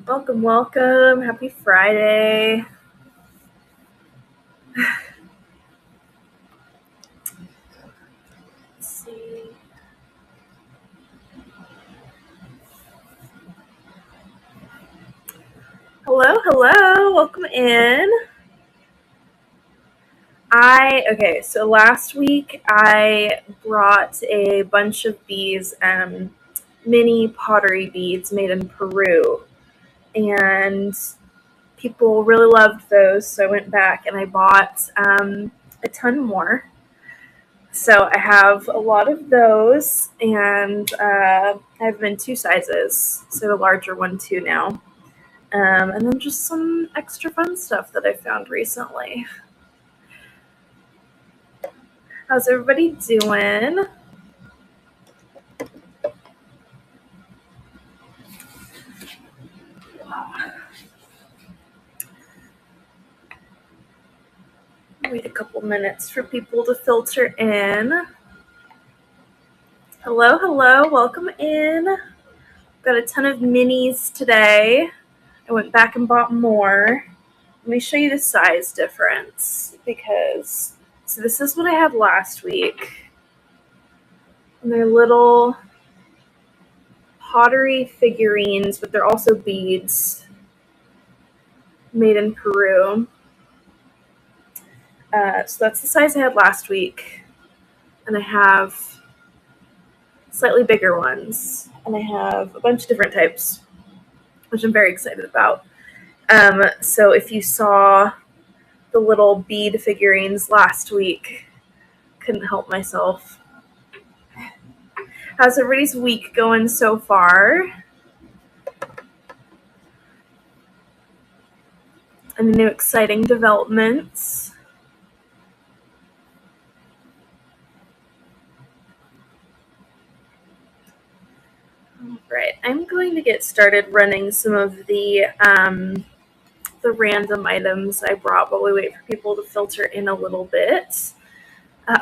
Welcome, welcome. Happy Friday. Let's see. Hello. Welcome in. So last week I brought a bunch of these mini pottery beads made in Peru, and people really loved those, so I went back and I bought a ton more. So I have a lot of those, and I have them in two sizes, so a larger one too now. And then just some extra fun stuff that I found recently. How's everybody doing? Wait a couple minutes for people to filter in. Hello, welcome in. Got a ton of minis today. I went back and bought more. Let me show you the size difference so this is what I had last week. And they're little pottery figurines, but they're also beads made in Peru. So that's the size I had last week. And I have slightly bigger ones. And I have a bunch of different types, which I'm very excited about. So if you saw the little bead figurines last week, couldn't help myself. How's everybody's week going so far? Any new exciting developments? Right, I'm going to get started running some of the random items I brought while we wait for people to filter in a little bit.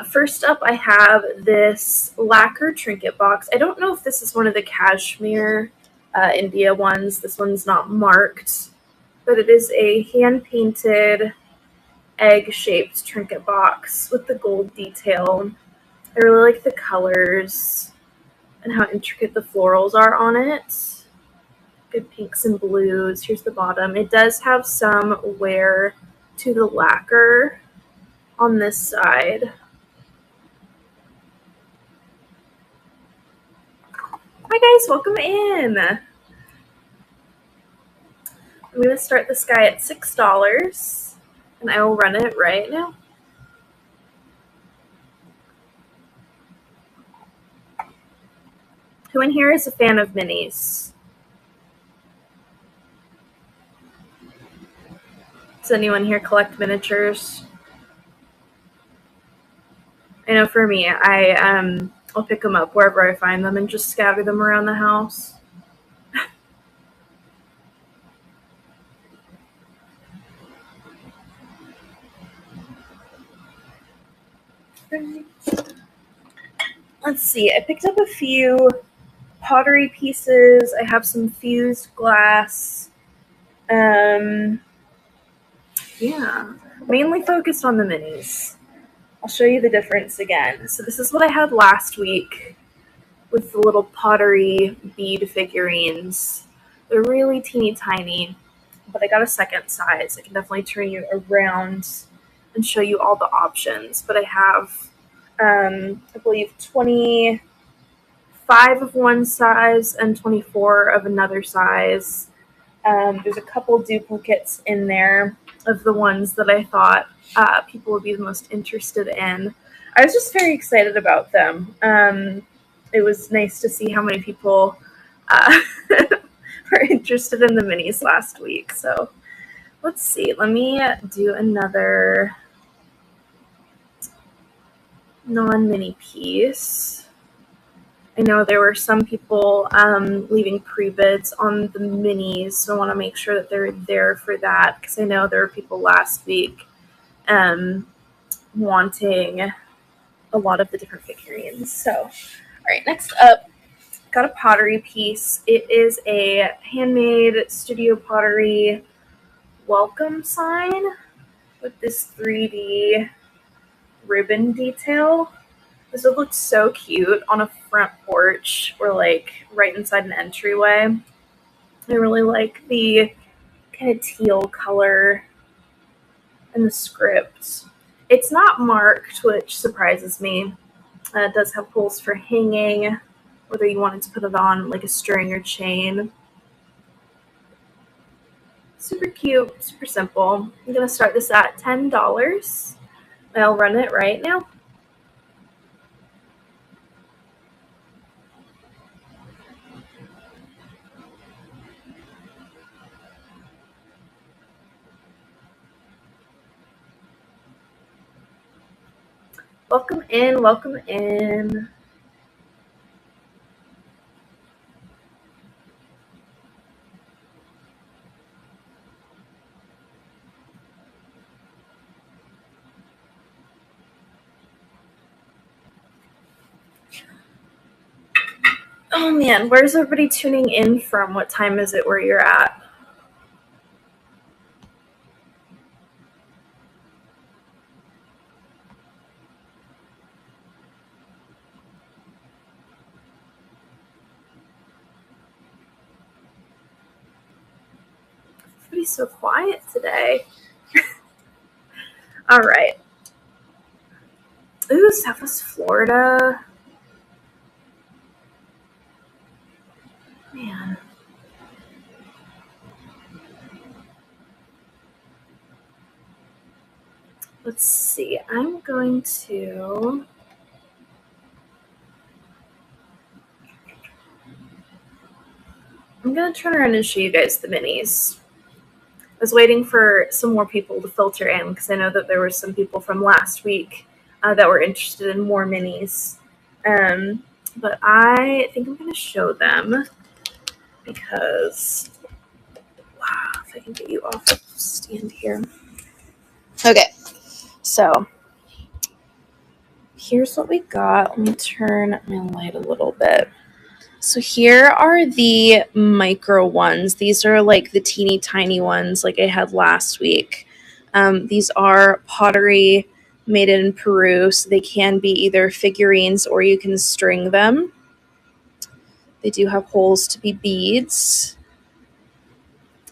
First up, I have this lacquer trinket box. I don't know if this is one of the cashmere India ones. This one's not marked, but it is a hand-painted egg-shaped trinket box with the gold detail. I really like the colors and how intricate the florals are on it. Good pinks and blues. Here's the bottom. It does have some wear to the lacquer on this side. Hi guys, welcome in. I'm going to start this guy at $6, and I will run it right now. Who in here is a fan of minis? Does anyone here collect miniatures? I know for me, I'll pick them up wherever I find them and just scatter them around the house. Let's see, I picked up a few pottery pieces. I have some fused glass. Yeah, mainly focused on the minis. I'll show you the difference again. So this is what I had last week with the little pottery bead figurines. They're really teeny tiny, but I got a second size. I can definitely turn you around and show you all the options. But I have, I believe, 25 of one size and 24 of another size. There's a couple duplicates in there of the ones that I thought people would be the most interested in. I was just very excited about them. It was nice to see how many people were interested in the minis last week. So let's see. Let me do another non-mini piece. I know there were some people leaving pre-bids on the minis, so I want to make sure that they're there for that, because I know there were people last week wanting a lot of the different figurines. So, all right, next up, got a pottery piece. It is a handmade studio pottery welcome sign with this 3D ribbon detail. This would look so cute on a front porch or like right inside an entryway. I really like the kind of teal color in the script. It's not marked, which surprises me. It does have holes for hanging, whether you wanted to put it on like a string or chain. Super cute, super simple. I'm going to start this at $10. I'll run it right now. Welcome in, welcome in. Oh man, where's everybody tuning in from? What time is it where you're at? Everybody's so quiet today. All right. Ooh, Southwest Florida. Man. Let's see. I'm going to turn around and show you guys the minis. I was waiting for some more people to filter in because I know that there were some people from last week that were interested in more minis. But I think I'm going to show them because, wow, if I can get you off the stand here. Okay, so here's what we got. Let me turn my light a little bit. So here are the micro ones. These are like the teeny tiny ones like I had last week. These are pottery made in Peru, so they can be either figurines or you can string them. They do have holes to be beads.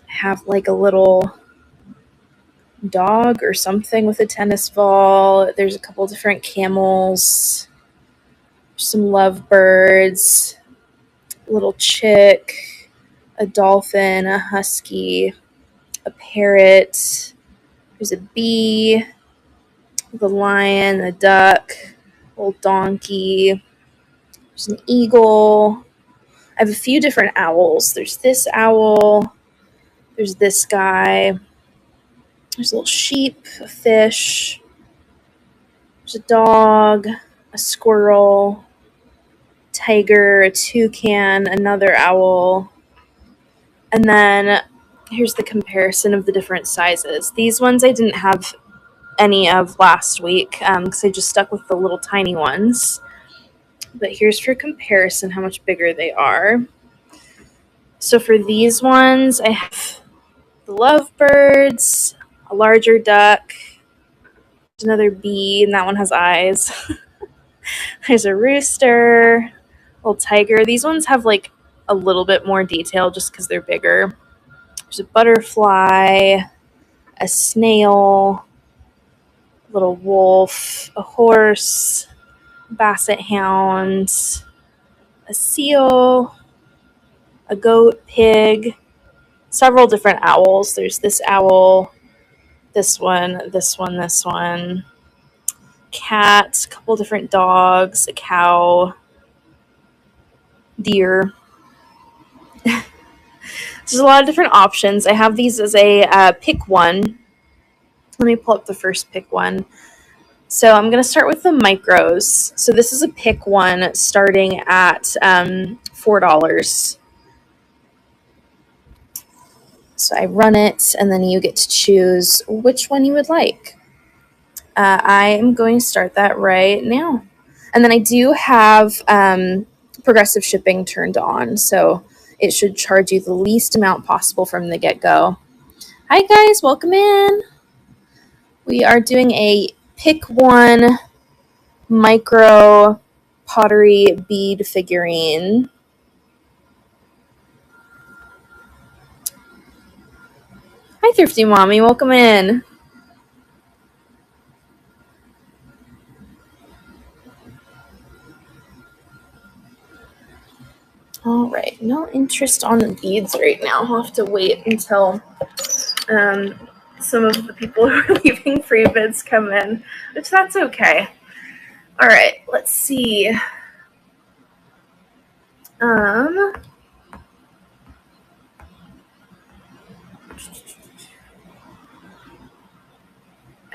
Have like a little dog or something with a tennis ball. There's a couple different camels, some lovebirds, a little chick, a dolphin, a husky, a parrot. There's a bee, the lion, a duck, a little donkey. There's an eagle. I have a few different owls. There's this owl. There's this guy. There's a little sheep, a fish. There's a dog, a squirrel, tiger, a toucan, another owl. And then here's the comparison of the different sizes. These ones I didn't have any of last week because I just stuck with the little tiny ones. But here's for comparison how much bigger they are. So for these ones, I have the lovebirds, a larger duck, another bee, and that one has eyes. There's a rooster, a little tiger. These ones have like a little bit more detail just because they're bigger. There's a butterfly, a snail, a little wolf, a horse, basset hound, a seal, a goat, pig, several different owls. There's this owl, this one, this one, this one, cat, a couple different dogs, a cow, deer. There's a lot of different options. I have these as a pick one. Let me pull up the first pick one. So I'm going to start with the micros. So this is a pick one starting at $4. So I run it, and then you get to choose which one you would like. I am going to start that right now. And then I do have progressive shipping turned on, so it should charge you the least amount possible from the get-go. Hi guys, welcome in. We are doing a pick one micro pottery bead figurine. Hi Thrifty Mommy, welcome in. All right, no interest on the beads right now. I'll have to wait until some of the people who are leaving free bids come in, which that's okay. All right, let's see. I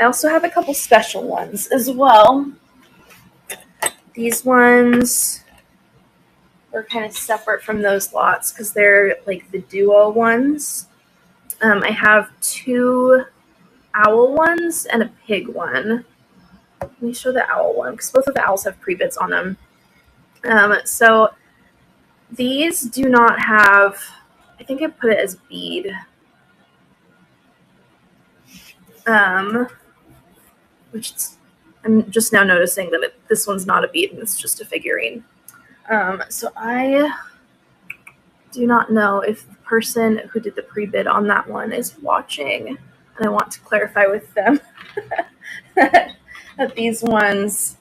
also have a couple special ones as well. These ones are kind of separate from those lots because they're like the duo ones. I have 2 owl ones and a pig one. Let me show the owl one because both of the owls have pre-bits on them. So these do not have, I think I put it as bead. Which I'm just now noticing that this one's not a bead and it's just a figurine. So I do not know if the person who did the pre-bid on that one is watching, and I want to clarify with them that these ones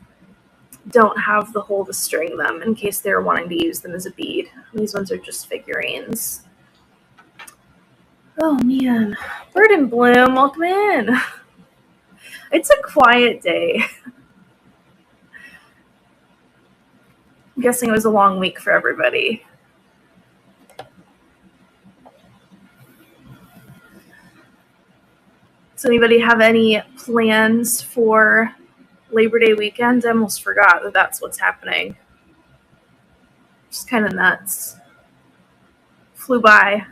don't have the hole to string them in case they're wanting to use them as a bead. These ones are just figurines. Oh man, Bird and Bloom, welcome in. It's a quiet day. I'm guessing it was a long week for everybody. Does anybody have any plans for Labor Day weekend? I almost forgot that that's what's happening. Just kind of nuts. Flew by.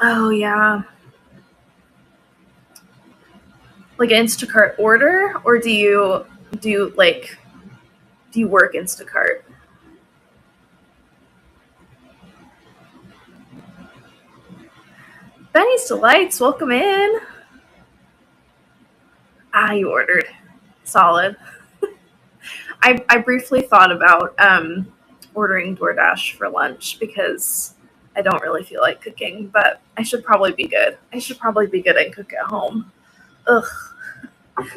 Oh yeah. Like an Instacart order, or do you work Instacart? Benny's Delights, welcome in. You ordered. Solid. I briefly thought about ordering DoorDash for lunch because I don't really feel like cooking, but I should probably be good. I should probably be good and cook at home. Ugh.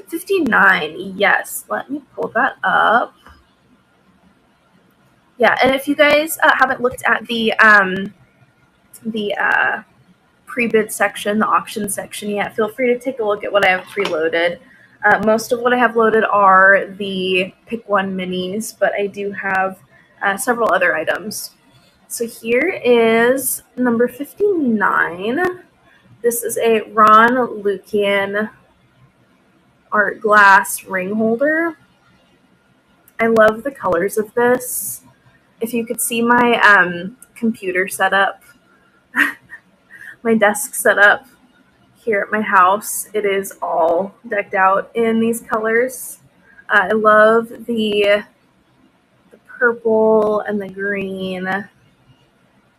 59, yes. Let me pull that up. Yeah, and if you guys haven't looked at the pre-bid section, the auction section yet, feel free to take a look at what I have preloaded. Most of what I have loaded are the Pick One minis, but I do have several other items. So here is number 59. This is a Ron Lukian art glass ring holder. I love the colors of this. If you could see my computer setup, my desk setup here at my house, it is all decked out in these colors. I love the purple and the green.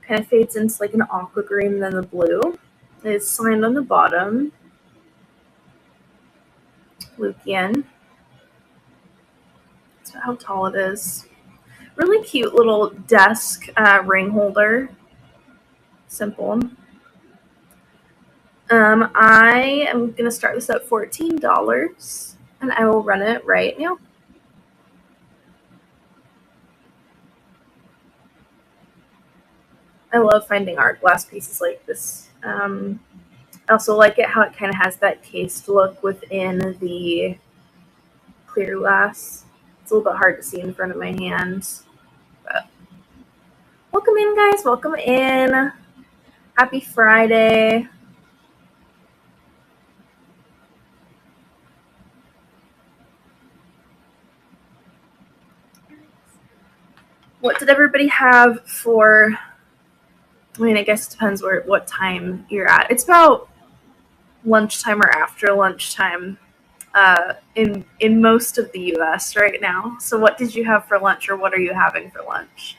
Kind of fades into like an aqua green, then the blue. It is signed on the bottom. Lukian. That's how tall it is. Really cute little desk ring holder. Simple. I am going to start this at $14, and I will run it right now. I love finding art glass pieces like this. I also like it how it kind of has that cased look within the clear glass. It's a little bit hard to see in front of my hands. But welcome in, guys. Welcome in. Happy Friday. What did everybody have for I mean, I guess it depends what time you're at. It's about lunchtime or after lunchtime in most of the U.S. right now. So, what did you have for lunch, or what are you having for lunch?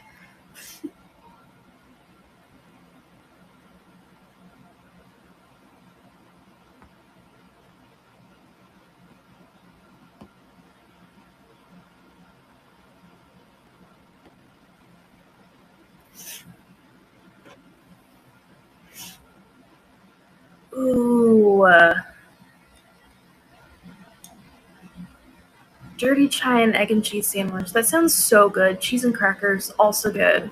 Ooh, dirty chai and egg and cheese sandwich. That sounds so good. Cheese and crackers, also good.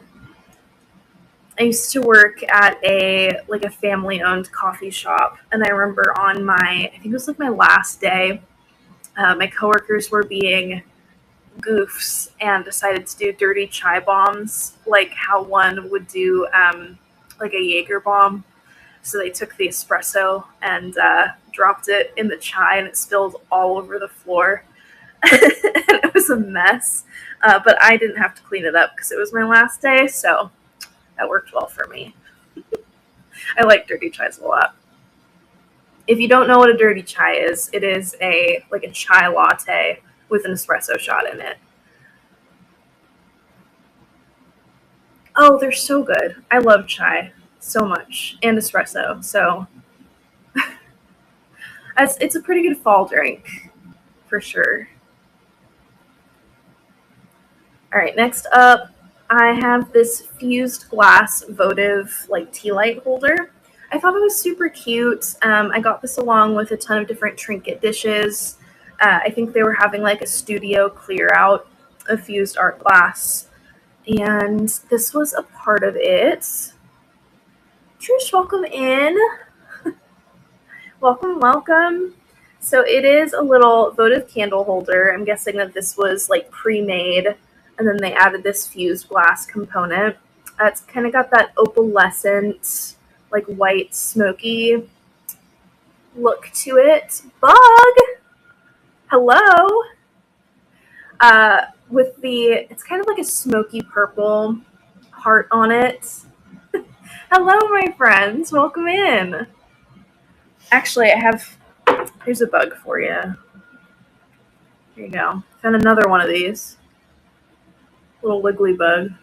I used to work at a family owned coffee shop, and I remember on I think it was like my last day, my coworkers were being goofs and decided to do dirty chai bombs, like how one would do like a Jaeger bomb. So they took the espresso and dropped it in the chai, and it spilled all over the floor. It was a mess, but I didn't have to clean it up because it was my last day, so that worked well for me. I like dirty chais a lot. If you don't know what a dirty chai is, it is a chai latte with an espresso shot in it. Oh, they're so good. I love chai so much and espresso. So it's a pretty good fall drink for sure. All right, next up, I have this fused glass votive tea light holder. I thought it was super cute. I got this along with a ton of different trinket dishes. I think they were having like a studio clear out of fused art glass, and this was a part of it. Trish, welcome in. Welcome, welcome. So it is a little votive candle holder. I'm guessing that this was like pre-made, and then they added this fused glass component. It's kind of got that opalescent, like white smoky look to it. Bug, hello. With it's kind of like a smoky purple heart on it. Hello, my friends. Welcome in. Actually, here's a bug for you. Here you go. Found another one of these. Little wiggly bug.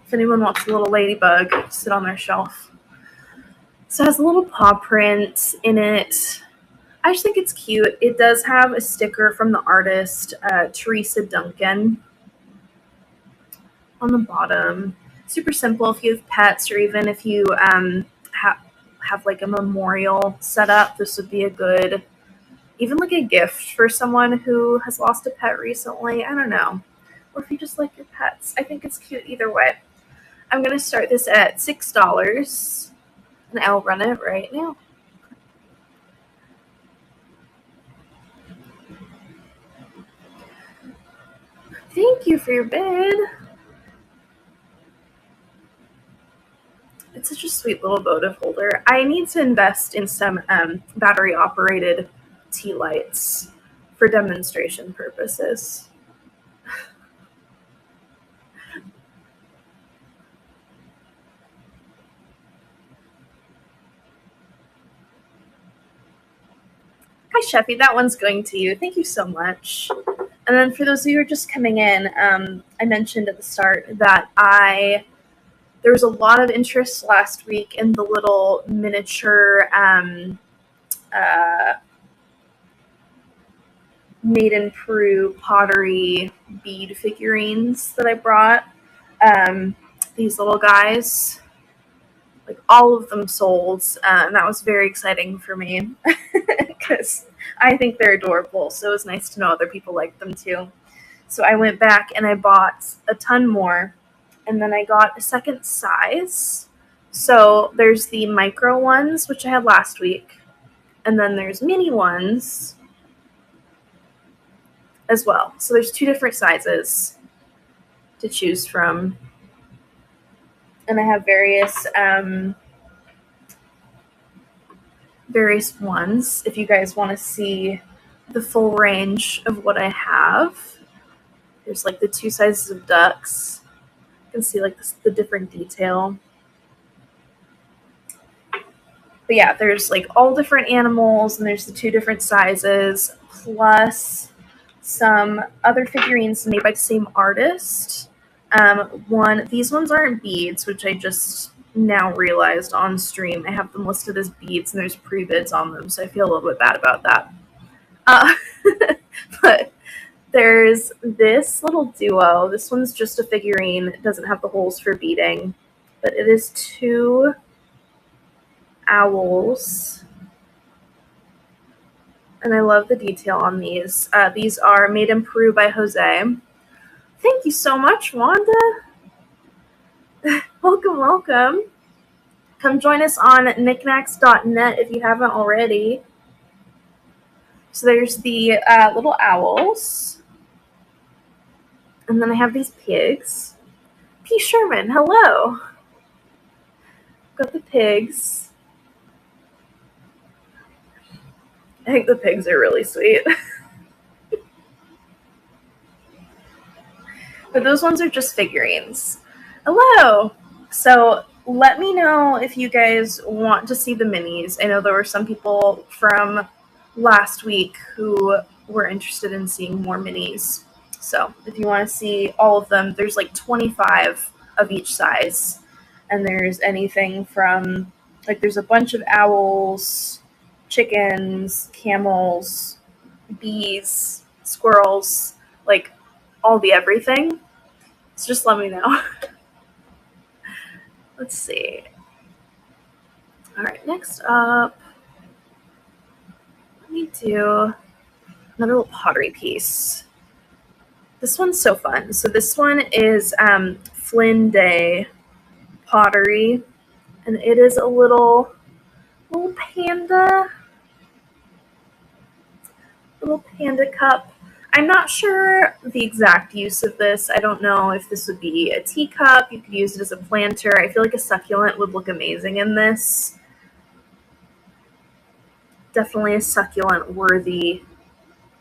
If anyone wants a little ladybug, sit on their shelf. So it has a little paw print in it. I just think it's cute. It does have a sticker from the artist, Teresa Duncan, on the bottom. Super simple if you have pets, or even if you have like a memorial set up. This would be a good, even like a gift for someone who has lost a pet recently. I don't know. Or if you just like your pets. I think it's cute either way. I'm going to start this at $6, and I'll run it right now. Thank you for your bid. It's such a sweet little votive holder. I need to invest in some battery-operated tea lights for demonstration purposes. Hi, Sheffy. That one's going to you. Thank you so much. And then for those of you who are just coming in, I mentioned at the start that there was a lot of interest last week in the little miniature made in Peru pottery bead figurines that I brought. These little guys, like all of them sold, and that was very exciting for me because I think they're adorable. So it was nice to know other people liked them too. So I went back and I bought a ton more, and then I got a second size. So there's the micro ones, which I had last week, and then there's mini ones as well. So there's two different sizes to choose from. And I have various ones if you guys want to see the full range of what I have. There's like the two sizes of ducks. You can see like the different detail. But yeah, there's like all different animals, and there's the 2 different sizes, plus some other figurines made by the same artist. These ones aren't beads, which I just now realized on stream. I have them listed as beads, and there's pre-bids on them, so I feel a little bit bad about that. But there's this little duo. This one's just a figurine. It doesn't have the holes for beading, but it is 2 owls. And I love the detail on these. These are made in Peru by Jose. Thank you so much, Wanda. Welcome, welcome. Come join us on knickknacks.net if you haven't already. So there's the little owls. And then I have these pigs. P. Sherman, hello. Got the pigs. I think the pigs are really sweet. But those ones are just figurines. Hello. So let me know if you guys want to see the minis. I know there were some people from last week who were interested in seeing more minis. So if you want to see all of them, there's like 25 of each size. And there's anything from, like, there's a bunch of owls, chickens, camels, bees, squirrels, like all the everything. So just let me know. Let's see. All right, next up, let me do another little pottery piece. This one's so fun. So this one is Flynn Day pottery, and it is a little panda cup. I'm not sure the exact use of this. I don't know if this would be a teacup. You could use it as a planter. I feel like a succulent would look amazing in this. Definitely a succulent-worthy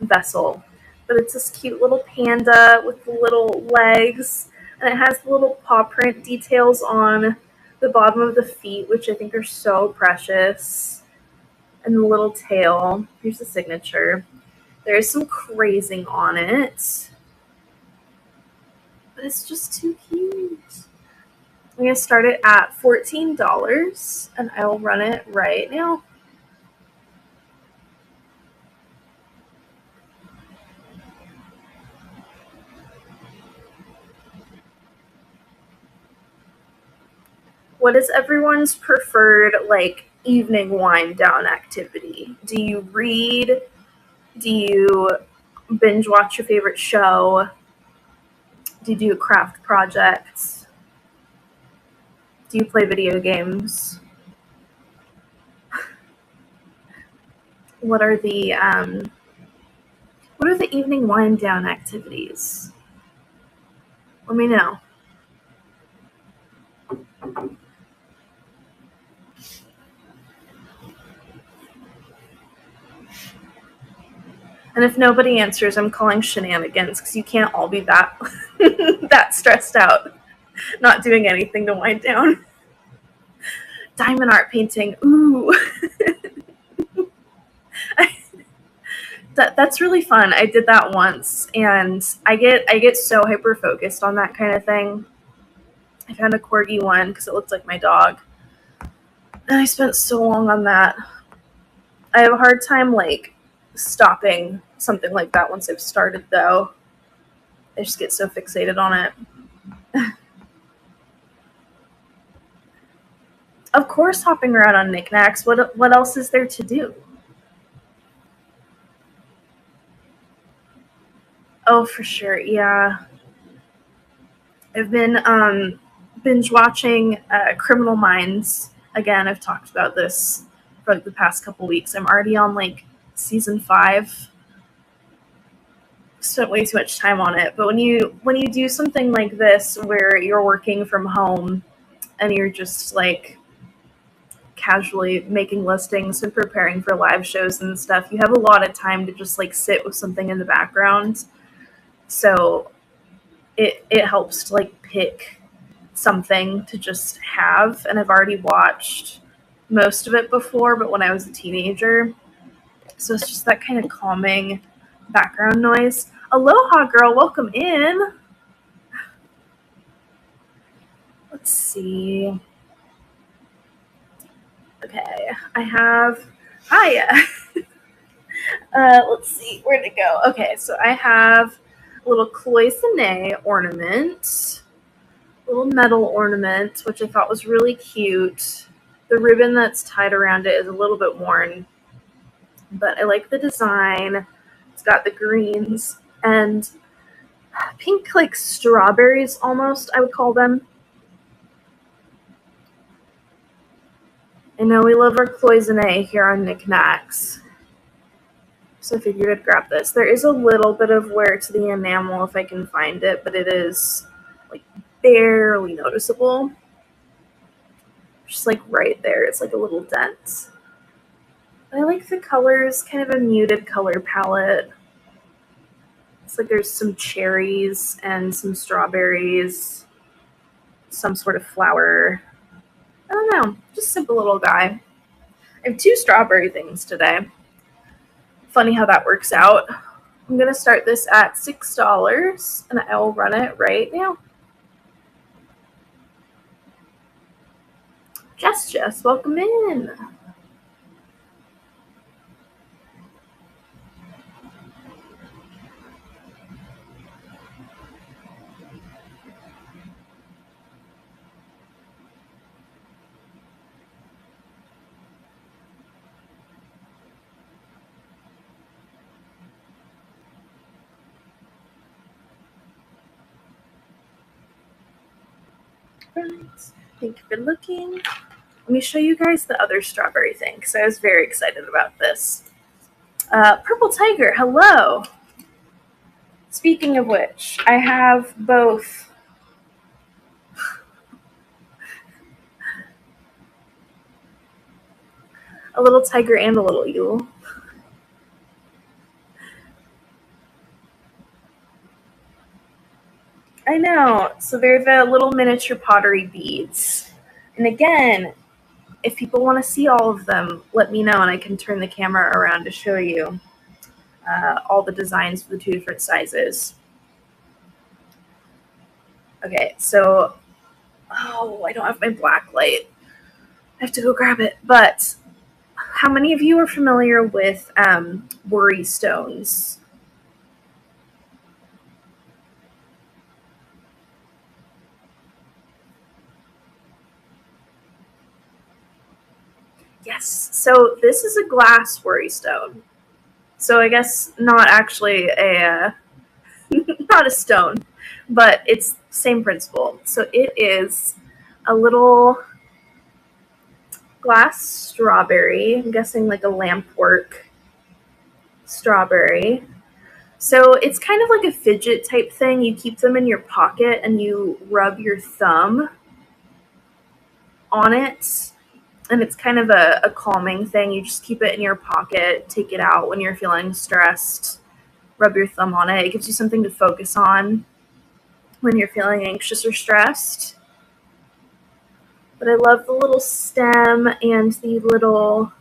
vessel. But it's this cute little panda with the little legs, and it has the little paw print details on the bottom of the feet, which I think are so precious. And the little tail. Here's the signature. There's some crazing on it, but it's just too cute. I'm going to start it at $14, and I will run it right now. What is everyone's preferred, like, evening wind down activity? Do you read? Do you binge watch your favorite show? Do you do craft projects? Do you play video games? What are the evening wind down activities? Let me know. And if nobody answers, I'm calling shenanigans, because you can't all be that that stressed out, not doing anything to wind down. Diamond art painting, ooh. That's really fun. I did that once, and I get so hyper focused on that kind of thing. I found a corgi one because it looked like my dog, and I spent so long on that. I have a hard time like stopping something like that once I've started, though. I just get so fixated on it. Of course, hopping around on knickknacks. What else is there to do? Oh, for sure, yeah. I've been binge watching Criminal Minds. Again, I've talked about this for like the past couple weeks. I'm already on like season 5. Spent way too much time on it. But when you do something like this where you're working from home and you're just like casually making listings and preparing for live shows and stuff, you have a lot of time to just like sit with something in the background. So it helps to like pick something to just have, and I've already watched most of it before, but when I was a teenager. So it's just that kind of calming background noise. Aloha, girl. Welcome in. Let's see. Okay, I have... Hi. Let's see. Where'd it go? Okay, so I have a little cloisonne ornament. Little metal ornament, which I thought was really cute. The ribbon that's tied around it is a little bit worn, but I like the design. It's got the greens and pink, like strawberries almost, I would call them. I know we love our cloisonne here on Knickknacks, so I figured I'd grab this. There is a little bit of wear to the enamel if I can find it, but it is like barely noticeable. Just like right there, it's like a little dent. I like the colors, kind of a muted color palette. It's like there's some cherries and some strawberries, some sort of flower. I don't know, just simple little guy. I have 2 strawberry things today. Funny how that works out. I'm going to start this at $6, and I will run it right now. Jess, welcome in. Right. Thank you for looking. Let me show you guys the other strawberry thing because I was very excited about this. Purple Tiger, hello. Speaking of which, I have both a little tiger and a little eagle. I know. So they're the little miniature pottery beads. And again, if people want to see all of them, let me know and I can turn the camera around to show you all the designs for the 2 different sizes. Okay, so, I don't have my black light. I have to go grab it. But how many of you are familiar with worry stones? Yes. So this is a glass worry stone. So I guess not actually not a stone, but it's the same principle. So it is a little glass strawberry. I'm guessing like a lampwork strawberry. So it's kind of like a fidget type thing. You keep them in your pocket and you rub your thumb on it. And it's kind of a calming thing. You just keep it in your pocket, take it out when you're feeling stressed, rub your thumb on it. It gives you something to focus on when you're feeling anxious or stressed. But I love the little stem and the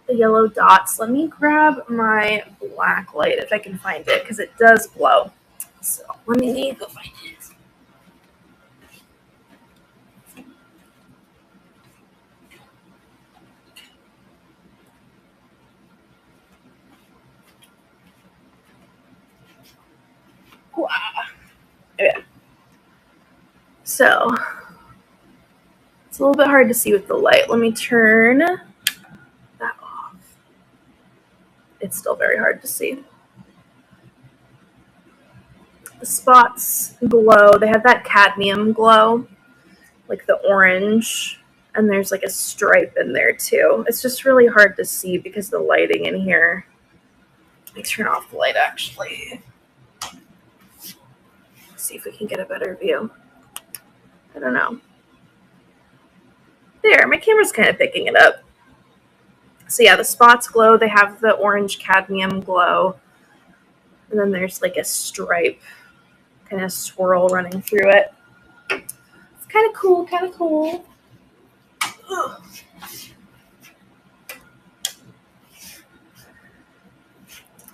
yellow dots. Let me grab my black light if I can find it, because it does glow. So let me go find it. Wow. Okay. So it's a little bit hard to see with the light. Let me turn that off. It's still very hard to see. The spots glow. They have that cadmium glow, like the orange, and there's like a stripe in there too. It's just really hard to see because the lighting in here. Let me turn off the light actually. See if we can get a better view. I don't know. There, my camera's kind of picking it up. So yeah, the spots glow. They have the orange cadmium glow. And then there's like a stripe kind of swirl running through it. It's Kind of cool, kind of cool. Ugh.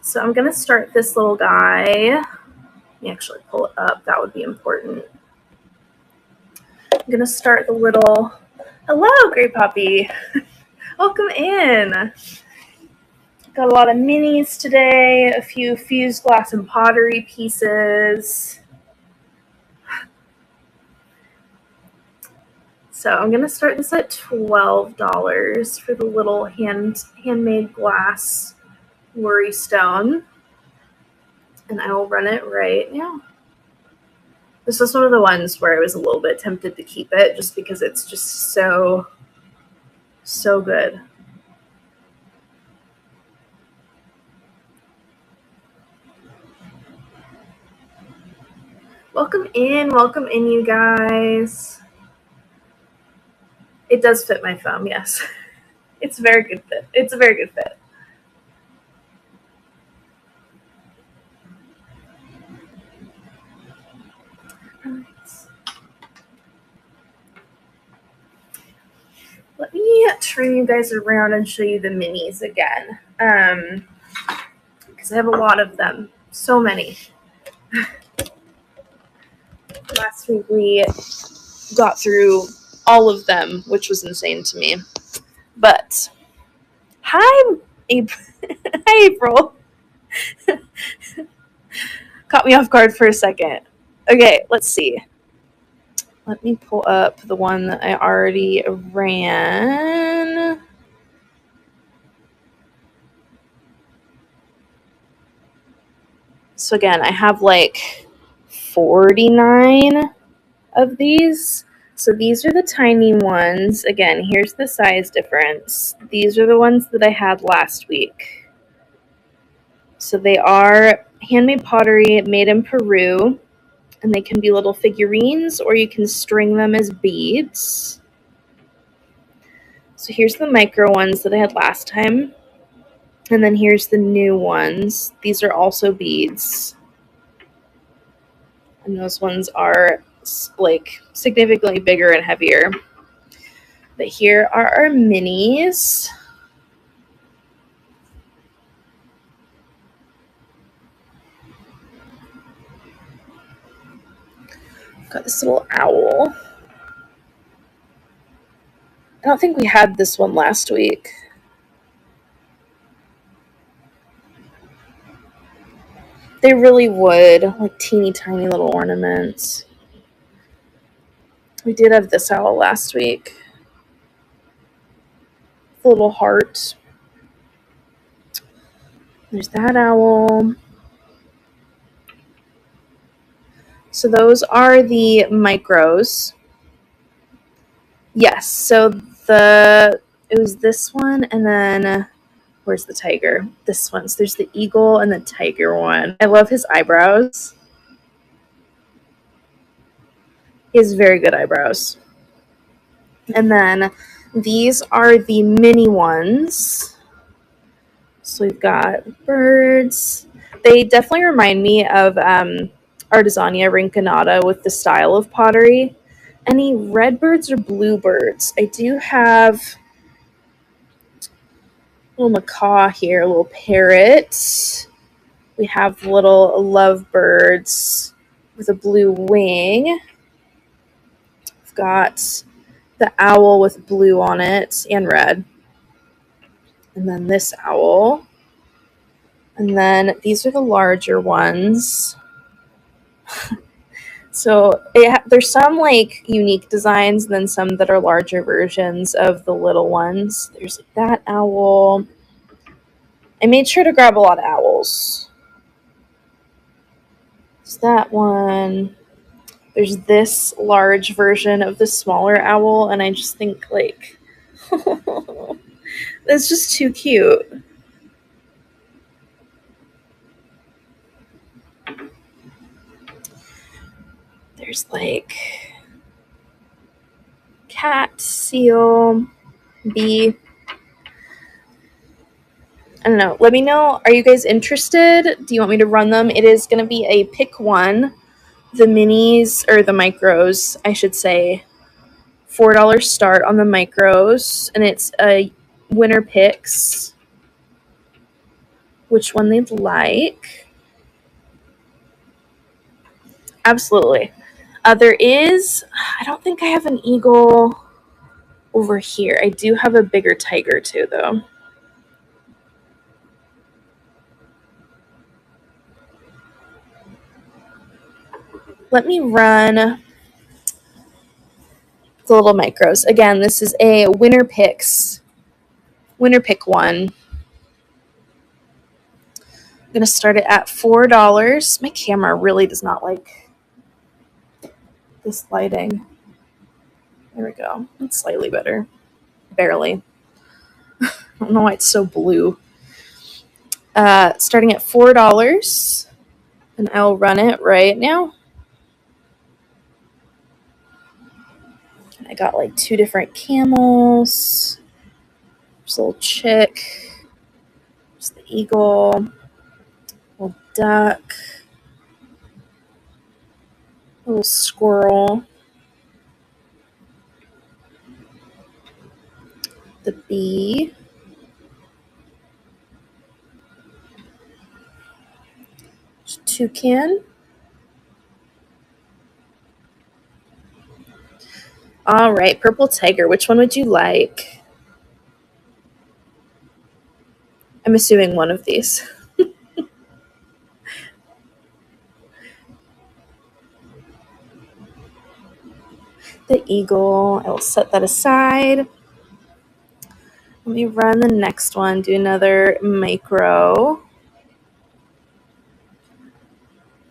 So I'm going to start this little guy. Let me actually pull it up. That would be important. I'm going to start the little... Hello, Gray Puppy. Welcome in. Got a lot of minis today, a few fused glass and pottery pieces. So I'm going to start this at $12 for the little handmade glass worry stone. And I will run it right now. This was one of the ones where I was a little bit tempted to keep it just because it's just so good. Welcome in, you guys. It does fit my thumb, yes. It's a very good fit. It's a very good fit. Let me turn you guys around and show you the minis again. Because I have a lot of them. So many. Last week we got through all of them, which was insane to me. But, hi, April. Hi, April. Caught me off guard for a second. Okay, let's see. Let me pull up the one that I already ran. So again, I have like 49 of these. So these are the tiny ones. Again, here's the size difference. These are the ones that I had last week. So they are handmade pottery made in Peru. And they can be little figurines, or you can string them as beads. So here's the micro ones that I had last time. And then here's the new ones. These are also beads. And those ones are like significantly bigger and heavier. But here are our minis. Got this little owl. I don't think we had this one last week. They really would, like teeny tiny little ornaments. We did have this owl last week. The little heart. There's that owl. So those are the micros. Yes, so it was this one, and then where's the tiger? This one. So there's the eagle and the tiger one. I love his eyebrows. He has very good eyebrows. And then these are the mini ones. So we've got birds. They definitely remind me of Artesania Rinconada with the style of pottery. Any red birds or blue birds? I do have a little macaw here, a little parrot. We have little lovebirds with a blue wing. We've got the owl with blue on it and red. And then this owl. And then these are the larger ones. So there's some like unique designs and then some that are larger versions of the little ones. There's that owl. I made sure to grab a lot of owls. There's that one. There's this large version of the smaller owl, and I just think like it's just too cute. There's like cat, seal, bee. I don't know. Let me know. Are you guys interested? Do you want me to run them? It is going to be a pick one the minis, or the micros, I should say, $4 start on the micros, and it's a winner picks which one they'd like. Absolutely. There is, I don't think I have an eagle over here. I do have a bigger tiger too, though. Let me run the little micros. Again, this is a winner pick one. I'm going to start it at $4. My camera really does not like this lighting. There we go. It's slightly better. Barely. I don't know why it's so blue. Starting at $4, and I'll run it right now. I got like 2 different camels. There's a little chick. There's the eagle. Little duck. A little squirrel. The bee. There's a toucan. All right, purple tiger. Which one would you like? I'm assuming one of these. The eagle. I will set that aside. Let me run the next one. Do another micro.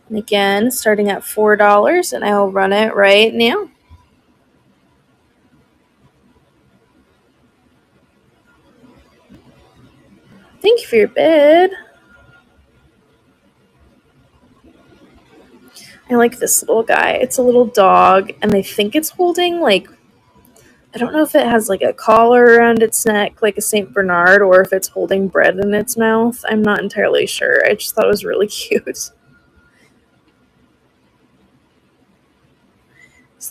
And again, starting at $4, and I will run it right now. Thank you for your bid. I like this little guy. It's a little dog, and I think it's holding, like, I don't know if it has like a collar around its neck, like a St. Bernard, or if it's holding bread in its mouth. I'm not entirely sure. I just thought it was really cute. It's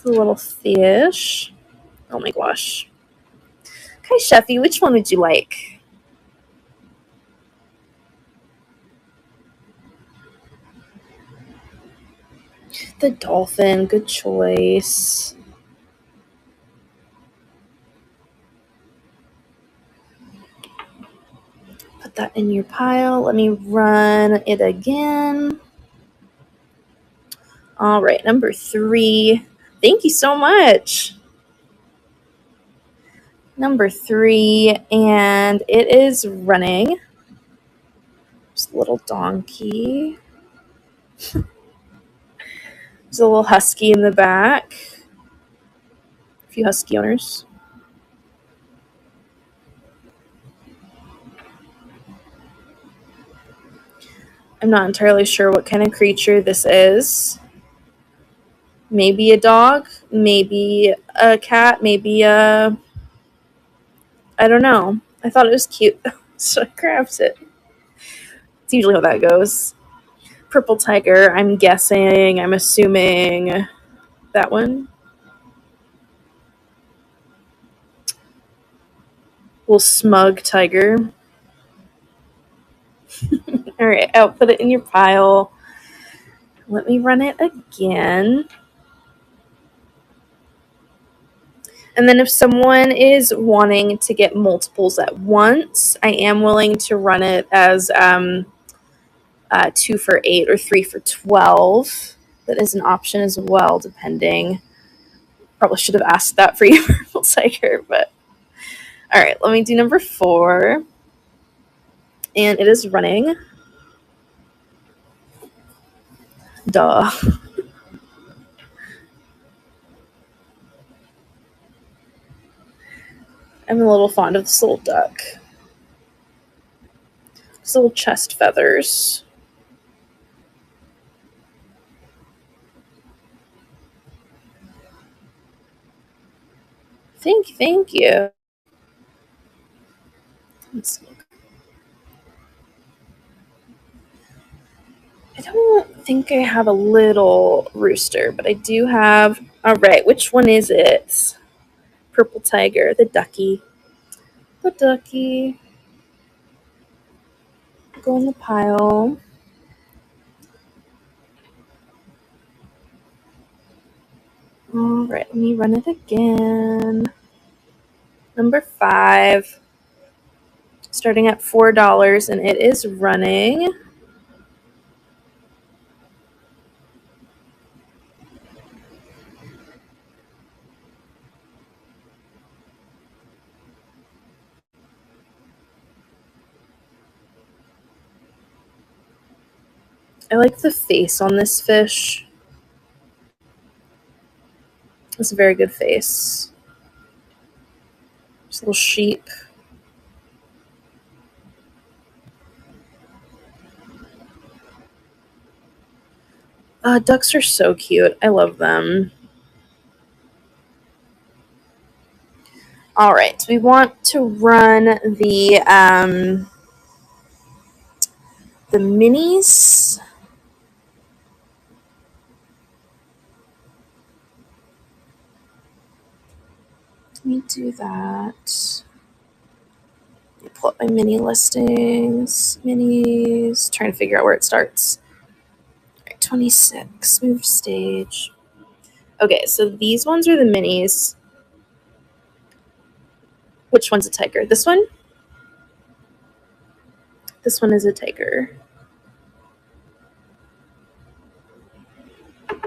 the little fish. Oh my gosh. Okay, Chefy, which one would you like? The dolphin. Good choice. Put that in your pile. Let me run it again. All right, number 3. Thank you so much. Number 3, and it is running. There's a little donkey. There's a little husky in the back. A few husky owners. I'm not entirely sure what kind of creature this is. Maybe a dog, maybe a cat, maybe a... I don't know. I thought it was cute, so I grabbed it. It's usually how that goes. Purple tiger, I'm guessing, I'm assuming that one. Little smug tiger. All right, I'll put it in your pile. Let me run it again. And then if someone is wanting to get multiples at once, I am willing to run it as 2 for 8 or 3 for 12. That is an option as well, depending. Probably should have asked that for you, Purple Tiger, but all right, let me do number 4. And it is running. Duh. I'm a little fond of this little duck. His little chest feathers. Thank you. Let's look. I don't think I have a little rooster, but I do have. All right, which one is it? Purple tiger, the ducky. The ducky. Go in the pile. All right, let me run it again. Number 5, starting at $4, and it is running. I like the face on this fish. It's a very good face. Just a little sheep. Ducks are so cute. I love them. All right, we want to run the minis. Let me do that. Let me pull up my mini listings. Minis. Trying to figure out where it starts. All right, 26. Move stage. Okay, so these ones are the minis. Which one's a tiger? This one? This one is a tiger.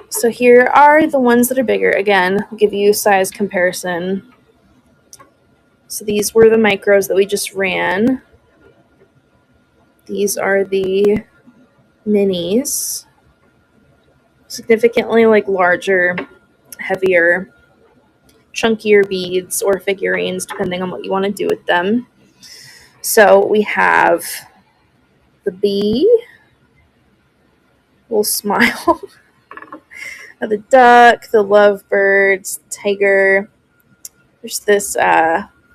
So here are the ones that are bigger. Again, I'll give you size comparison. So these were the micros that we just ran. These are the minis. Significantly larger, heavier, chunkier beads or figurines, depending on what you want to do with them. So we have the bee, little smile, the duck, the lovebirds, tiger. There's this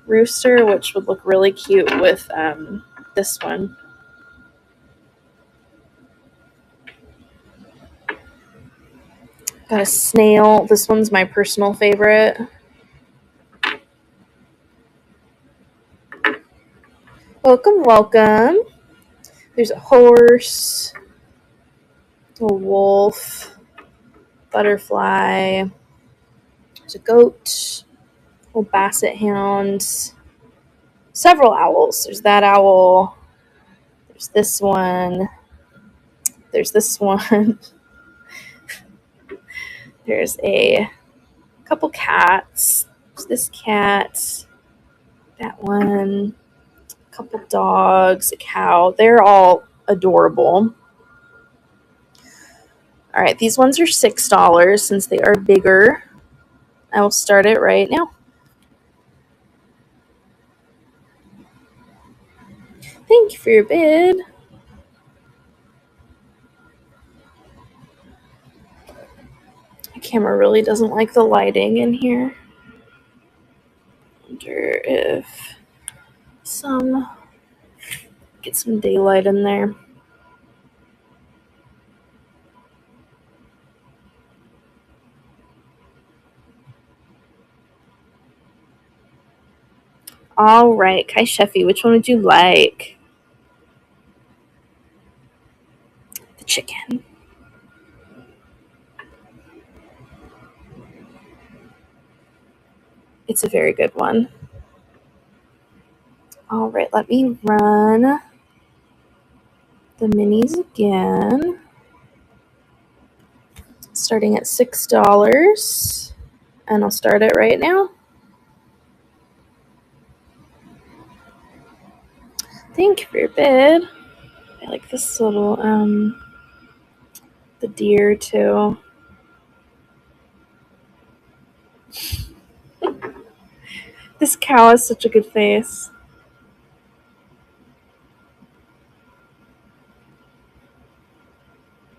rooster, which would look really cute with this one. Got a snail. This one's my personal favorite. Welcome, welcome. There's a horse, a wolf, butterfly. There's a goat, a basset hound, several owls. There's that owl. There's this one. There's this one. There's a couple cats. There's this cat. That one. A couple dogs. A cow. They're all adorable. All right, these ones are $6 since they are bigger. I will start it right now. Thank you for your bid. My camera really doesn't like the lighting in here. I wonder if get some daylight in there. All right, Kai Sheffy, which one would you like? The chicken. It's a very good one. All right, let me run the minis again. Starting at $6. And I'll start it right now. Thank you for your bid. I like this little, the deer too. This cow has such a good face.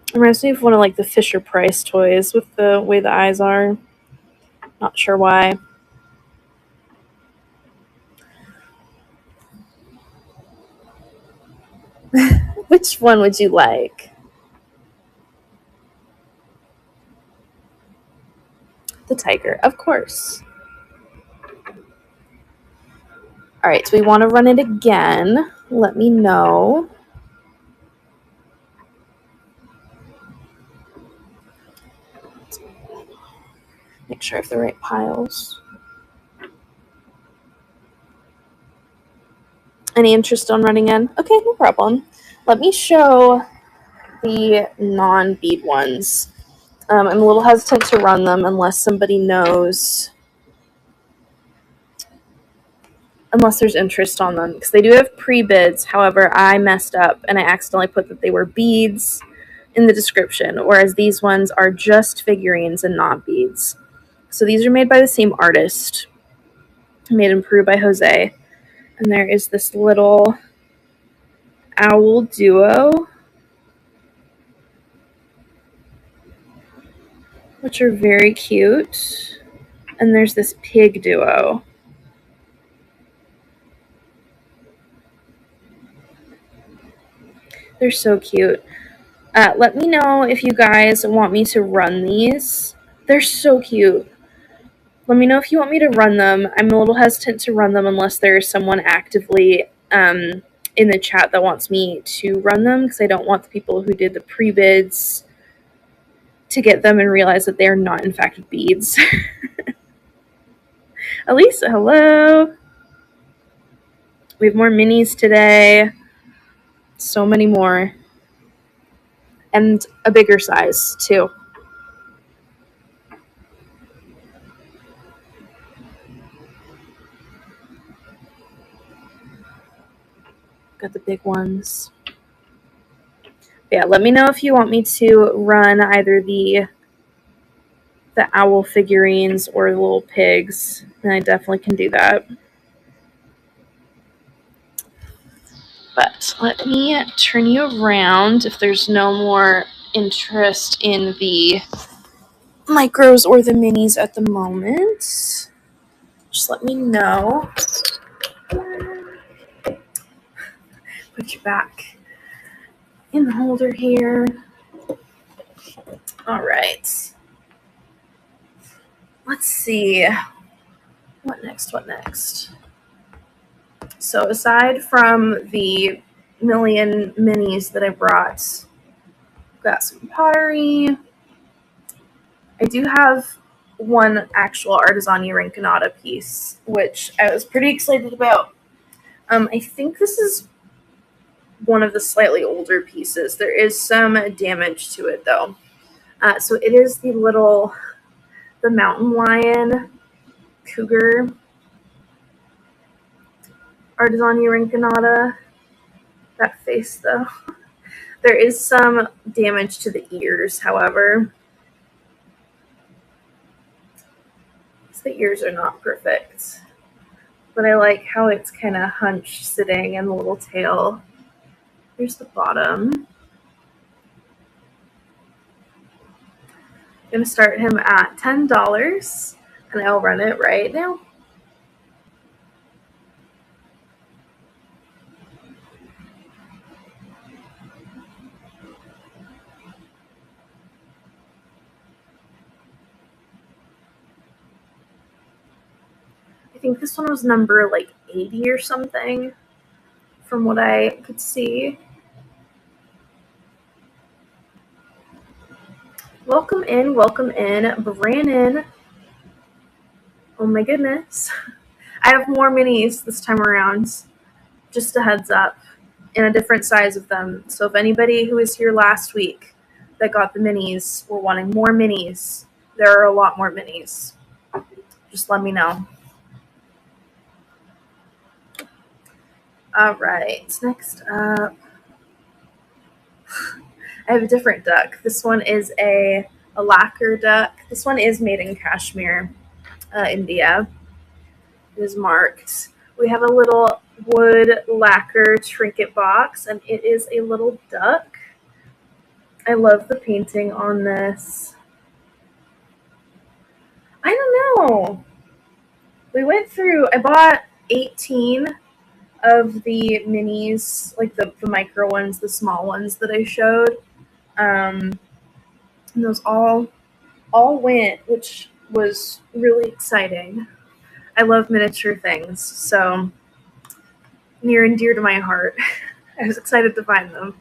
It reminds me of one of the Fisher Price toys with the way the eyes are. Not sure why. Which one would you like? the tiger, of course. All right, so we want to run it again. Let me know. Make sure I have the right piles. Any interest on running in? Okay, no problem. Let me show the non-bead ones. I'm a little hesitant to run them unless somebody knows, unless there's interest on them, because they do have pre-bids. However, I messed up and I accidentally put that they were beads in the description, whereas these ones are just figurines and not beads. So these are made by the same artist, made in Peru by Jose. And there is this little owl duo, which are very cute. And there's this pig duo. They're so cute. Let me know if you guys want me to run these. They're so cute. Let me know if you want me to run them. I'm a little hesitant to run them unless there's someone actively in the chat that wants me to run them, because I don't want the people who did the pre-bids to get them and realize that they are not in fact beads. Elisa, hello. We have more minis today. So many more. And a bigger size too. Got the big ones. Yeah, let me know if you want me to run either the owl figurines or the little pigs, and I definitely can do that. But let me turn you around if there's no more interest in the micros or the minis at the moment. Just let me know. Put you back in the holder here. All right. Let's see. What next? So aside from the million minis that I brought, got some pottery. I do have one actual Artesania Rinconata piece, which I was pretty excited about. I think this is one of the slightly older pieces. There is some damage to it, though. So it is the mountain lion cougar Artesania Rinconata. That face, though. There is some damage to the ears, however. The ears are not perfect. But I like how it's kind of hunched sitting and the little tail. Here's the bottom. I'm going to start him at $10, and I'll run it right now. I think this one was number like 80 or something from what I could see. Welcome in, Brannon. Oh my goodness. I have more minis this time around. Just a heads up. In a different size of them. So if anybody who was here last week that got the minis were wanting more minis, there are a lot more minis. Just let me know. All right, next up, I have a different duck. This one is a lacquer duck. This one is made in Kashmir, India. It is marked. We have a little wood lacquer trinket box, and it is a little duck. I love the painting on this. I don't know. We went through, I bought 18 of the minis, like the micro ones, the small ones that I showed. And those all went, which was really exciting. I love miniature things, so near and dear to my heart. I was excited to find them.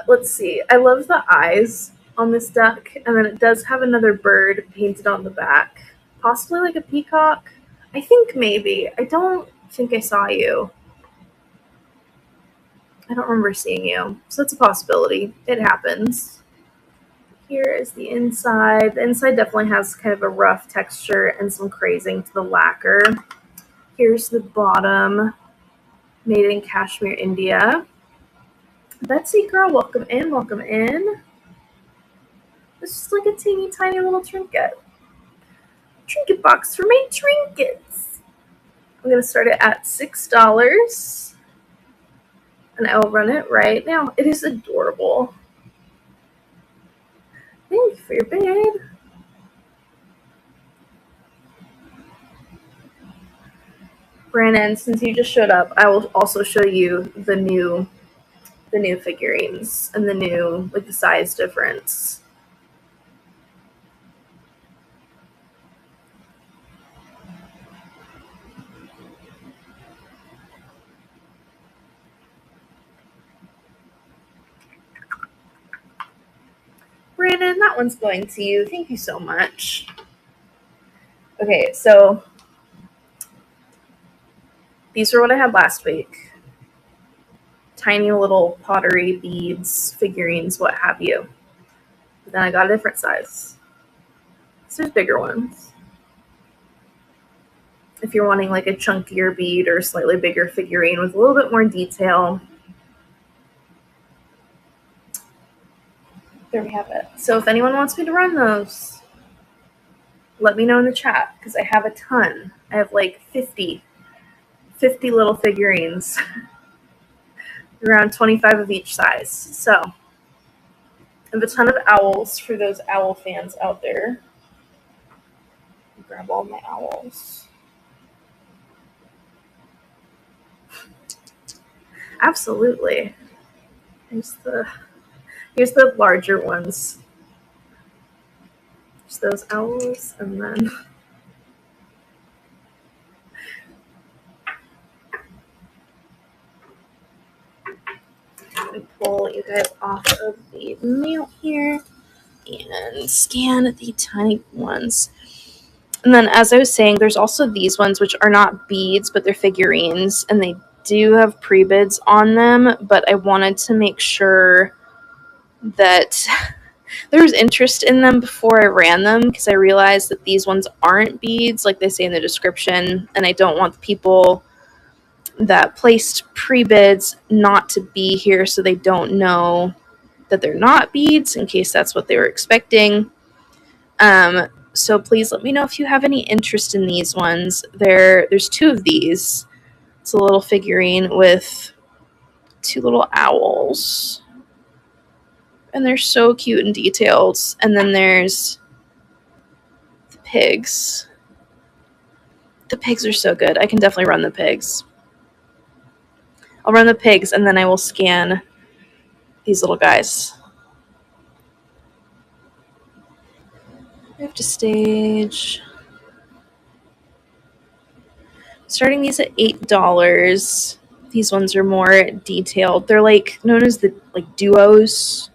Let's see. I love the eyes on this duck, and then it does have another bird painted on the back. Possibly like a peacock. I think maybe. I don't think I saw you. I don't remember seeing you. So that's a possibility. It happens. Here is the inside. The inside definitely has kind of a rough texture and some crazing to the lacquer. Here's the bottom. Made in Kashmir, India. Betsy girl, welcome in, welcome in. It's just like a teeny tiny little trinket. Trinket box for my trinkets. I'm going to start it at $6. And I will run it right now. It is adorable. Thank you for your bid. Brandon, since you just showed up, I will also show you the new figurines and the new, like, the size difference. Brandon, that one's going to you. Thank you so much. Okay, so these are what I had last week. Tiny little pottery, beads, figurines, what have you. But then I got a different size. So there's bigger ones. If you're wanting like a chunkier bead or a slightly bigger figurine with a little bit more detail. There we have it. So if anyone wants me to run those, let me know in the chat because I have a ton. I have like 50 little figurines, around 25 of each size. So I have a ton of owls for those owl fans out there. Grab all my owls. Absolutely. Here's the larger ones. There's those owls, and then let me pull you guys off of the mail here and scan the tiny ones. And then, as I was saying, there's also these ones, which are not beads, but they're figurines, and they do have pre-bids on them, but I wanted to make sure that there was interest in them before I ran them, because I realized that these ones aren't beads, like they say in the description, and I don't want the people that placed pre-bids not to be here so they don't know that they're not beads, in case that's what they were expecting. So please let me know if you have any interest in these ones. There's two of these. It's a little figurine with two little owls. And they're so cute and detailed. And then there's the pigs. The pigs are so good. I can definitely run the pigs. I'll run the pigs and then I will scan these little guys. I have to stage. Starting these at $8. These ones are more detailed. They're like known as the duos.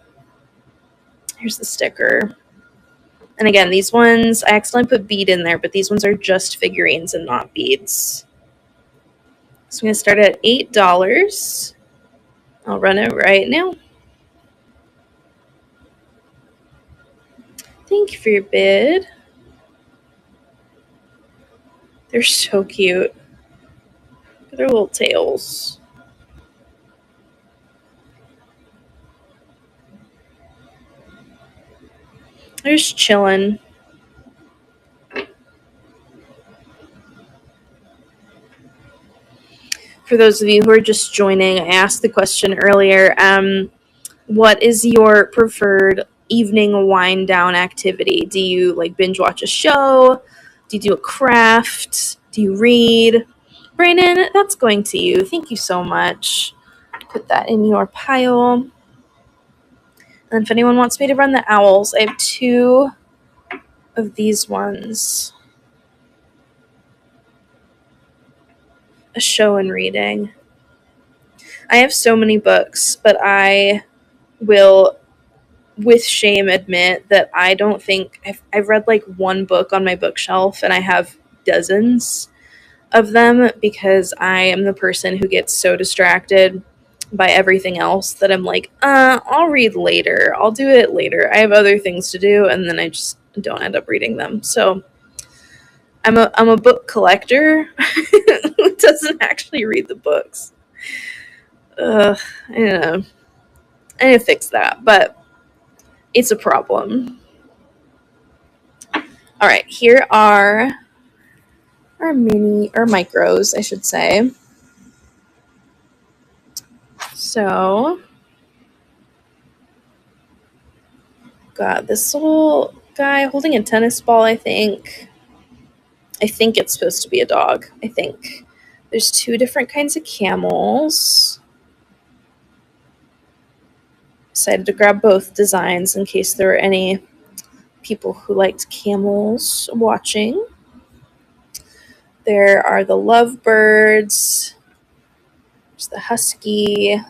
Here's the sticker. And again, these ones, I accidentally put bead in there, but these ones are just figurines and not beads. So I'm going to start at $8. I'll run it right now. Thank you for your bid. They're so cute. Look at their little tails. They're just chilling. For those of you who are just joining, I asked the question earlier, what is your preferred evening wind down activity? Do you like binge watch a show? Do you do a craft? Do you read? Brandon, that's going to you. Thank you so much. Put that in your pile. And if anyone wants me to run the owls, I have two of these ones. A show and reading. I have so many books, but I will, with shame, admit that I don't think I've read like one book on my bookshelf, and I have dozens of them because I am the person who gets so distracted by everything else that I'm like, I'll read later. I'll do it later. I have other things to do, and then I just don't end up reading them. So I'm a book collector who doesn't actually read the books. I don't know. I need to fix that, but it's a problem. All right, here are our micros, I should say. So, got this little guy holding a tennis ball, I think. I think it's supposed to be a dog. I think. There's two different kinds of camels. Decided to grab both designs in case there were any people who liked camels watching. There are the lovebirds. There's the husky,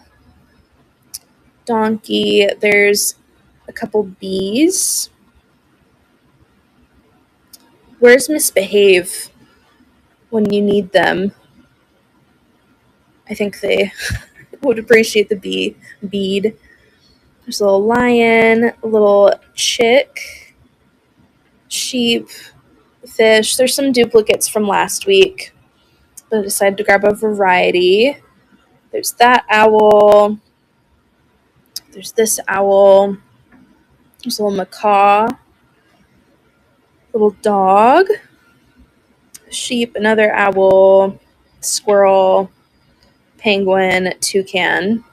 donkey. There's a couple bees. Where's Misbehave when you need them? I think they would appreciate the bead. There's a little lion, a little chick, sheep, fish. There's some duplicates from last week, but I decided to grab a variety. There's that owl. There's this owl. There's a little macaw, little dog, sheep, another owl, squirrel, penguin, toucan.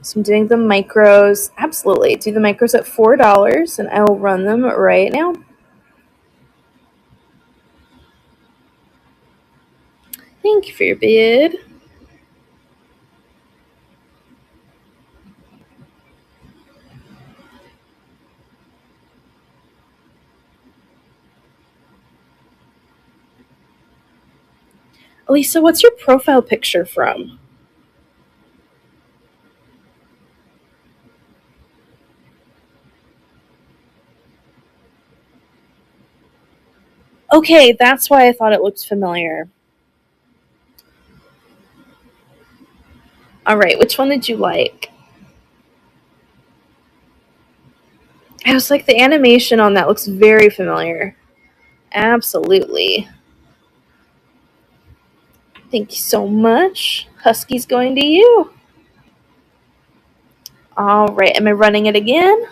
So I'm doing the micros. Absolutely. Do the micros at $4, and I will run them right now. Thank you for your bid. Elisa, what's your profile picture from? Okay, that's why I thought it looked familiar. All right, which one did you like? I was like, the animation on that looks very familiar. Absolutely. Thank you so much. Husky's going to you. All right, am I running it again?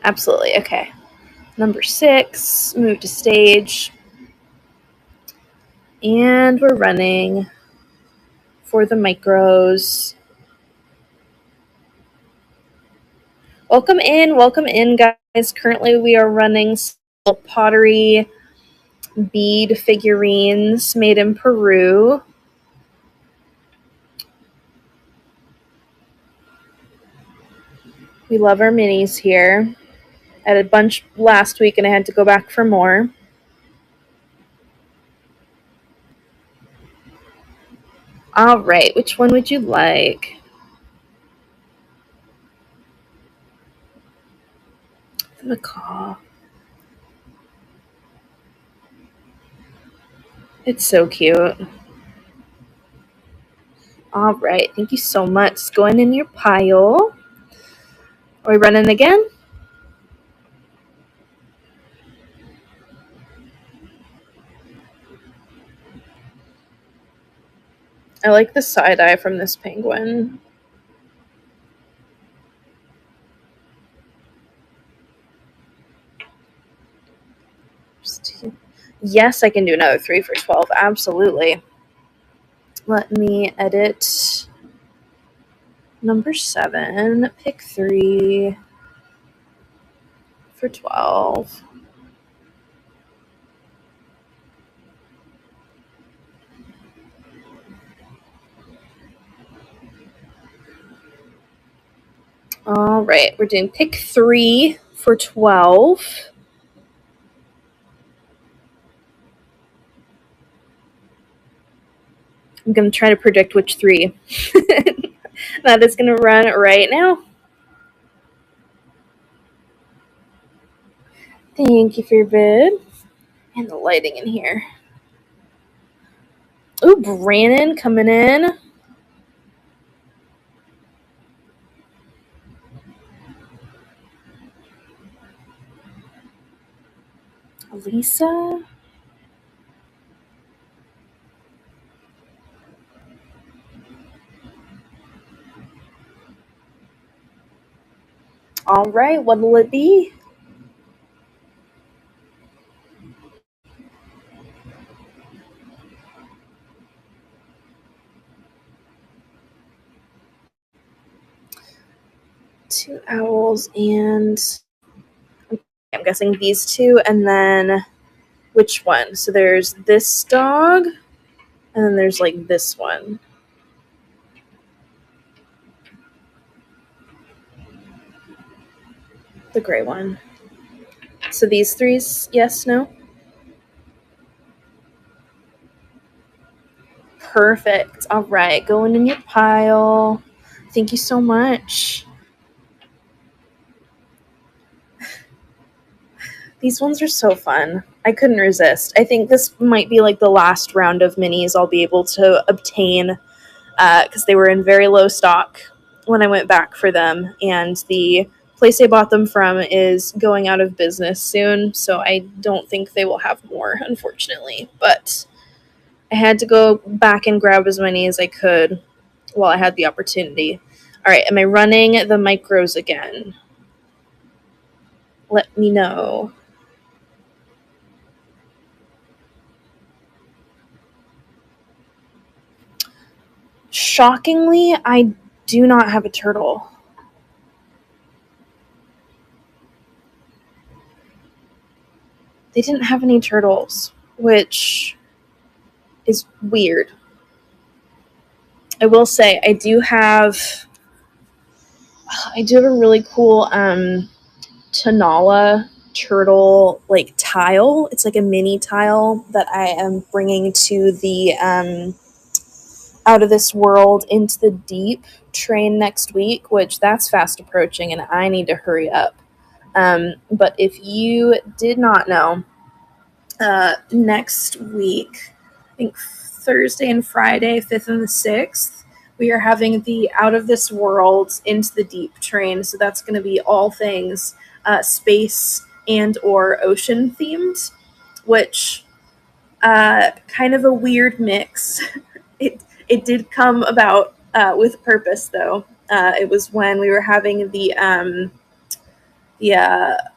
Absolutely, okay. Number 6, move to stage. And we're running for the micros. Welcome in, guys. Currently, we are running pottery bead figurines made in Peru. We love our minis here. I had a bunch last week, and I had to go back for more. All right, which one would you like? The macaw. It's so cute. All right, thank you so much. It's going in your pile. Are we running again? I like the side eye from this penguin. Yes, I can do another 3 for 12. Absolutely. Let me edit number 7. Pick 3 for 12. All right, we're doing pick 3 for 12. I'm going to try to predict which 3 that is going to run right now. Thank you for your bid. And the lighting in here. Ooh, Brandon coming in. Lisa. All right, what will it be? Two owls and I'm guessing these 2, and then which one? So there's this dog, and then there's like this one. The gray one. So these 3's yes, no? Perfect. All right, going in your pile. Thank you so much. These ones are so fun. I couldn't resist. I think this might be like the last round of minis I'll be able to obtain because they were in very low stock when I went back for them, and the place I bought them from is going out of business soon, so I don't think they will have more, unfortunately. But I had to go back and grab as many as I could while I had the opportunity. All right, am I running the micros again? Let me know. Shockingly, I do not have a turtle. They didn't have any turtles, which is weird. I will say I do have a really cool Tanala turtle like tile. It's like a mini tile that I am bringing to the Out of This World Into the Deep train next week, which that's fast approaching and I need to hurry up. But if you did not know, next week, I think Thursday and Friday, 5th and the 6th, we are having the Out of This World Into the Deep train. So that's going to be all things space and or ocean themed, which kind of a weird mix. It did come about with purpose, though. It was when we were having the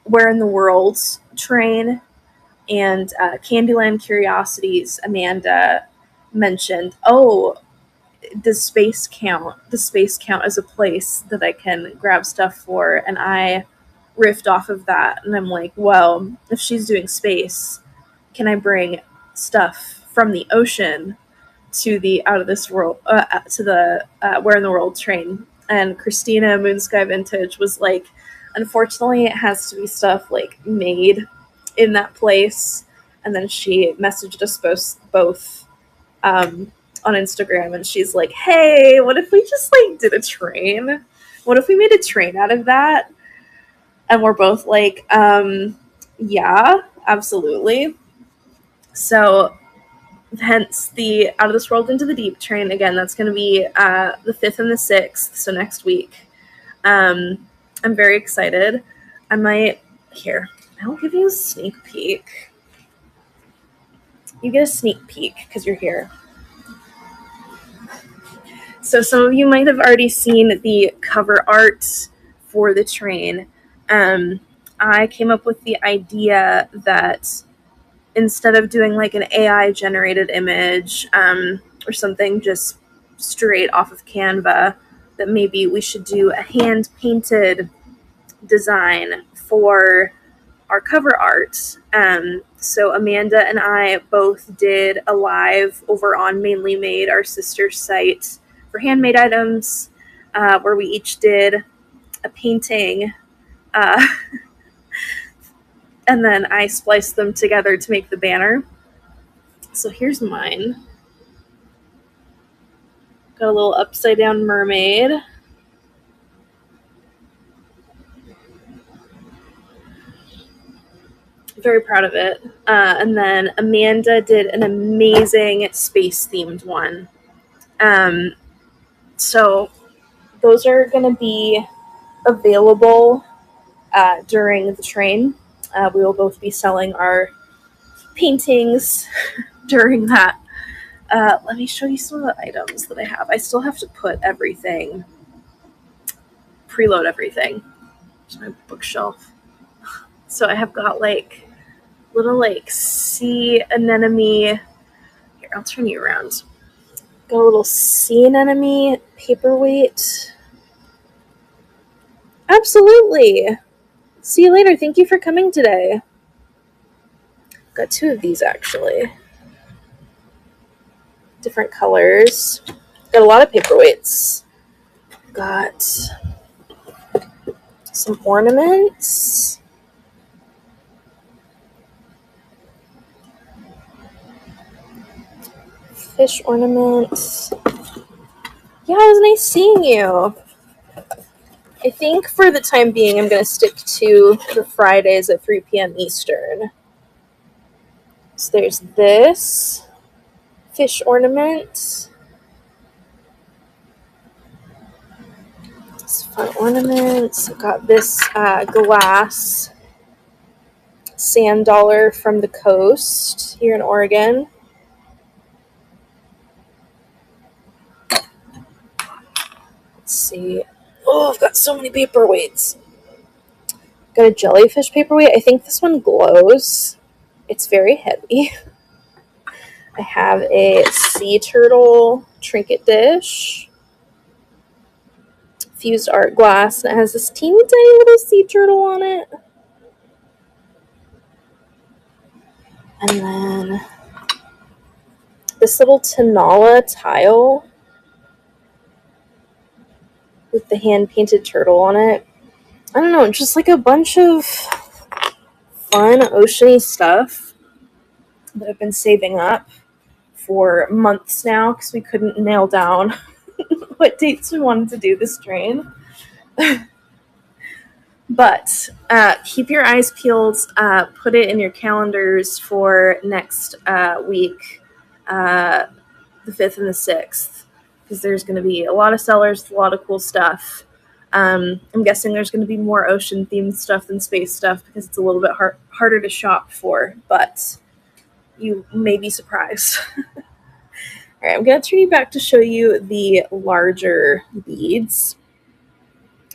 Where in the World train, and Candyland Curiosities, Amanda mentioned, oh, does space count? Does space count as a place that I can grab stuff for? And I riffed off of that, and I'm like, well, if she's doing space, can I bring stuff from the ocean to the Out of This World, to the Where in the World train? And Christina Moonsky Vintage was like, unfortunately, it has to be stuff like made in that place. And then she messaged us both on Instagram, and she's like, hey, what if we just like did a train? What if we made a train out of that? And we're both like, yeah, absolutely. So hence the Out of This World Into the Deep train. Again, that's going to be the 5th and the 6th, so next week. I'm very excited. I might, here, I'll give you a sneak peek. You get a sneak peek because you're here. So some of you might have already seen the cover art for the train. I came up with the idea that instead of doing like an AI generated image or something just straight off of Canva, that maybe we should do a hand painted design for our cover art. So Amanda and I both did a live over on Mainly Made, our sister site, for handmade items, where we each did a painting, and then I spliced them together to make the banner. So here's mine. Got a little upside down mermaid. Very proud of it. And then Amanda did an amazing space themed one. So those are going to be available during the train. We will both be selling our paintings during that. Let me show you some of the items that I have. I still have to put everything, preload everything. There's my bookshelf. So I have got like little like sea anemone. Here, I'll turn you around. Got a little sea anemone paperweight. Absolutely. See you later. Thank you for coming today. Got two of these actually. Different colors. Got a lot of paperweights. Got some ornaments. Fish ornaments. Yeah, it was nice seeing you. I think for the time being, I'm going to stick to the Fridays at 3 p.m. Eastern. So there's this fish ornament. This fun ornaments. I've got this glass sand dollar from the coast here in Oregon. Let's see. Oh, I've got so many paperweights. Got a jellyfish paperweight. I think this one glows. It's very heavy. I have a sea turtle trinket dish. Fused art glass, and it has this teeny tiny little sea turtle on it. And then this little Tanala tile with the hand-painted turtle on it. I don't know, just like a bunch of fun oceany stuff that I've been saving up for months now because we couldn't nail down what dates we wanted to do this train. But keep your eyes peeled. Put it in your calendars for next week, the 5th and the 6th, because there's going to be a lot of sellers, a lot of cool stuff. I'm guessing there's going to be more ocean-themed stuff than space stuff because it's a little bit harder to shop for, but you may be surprised. All right, I'm going to turn you back to show you the larger beads.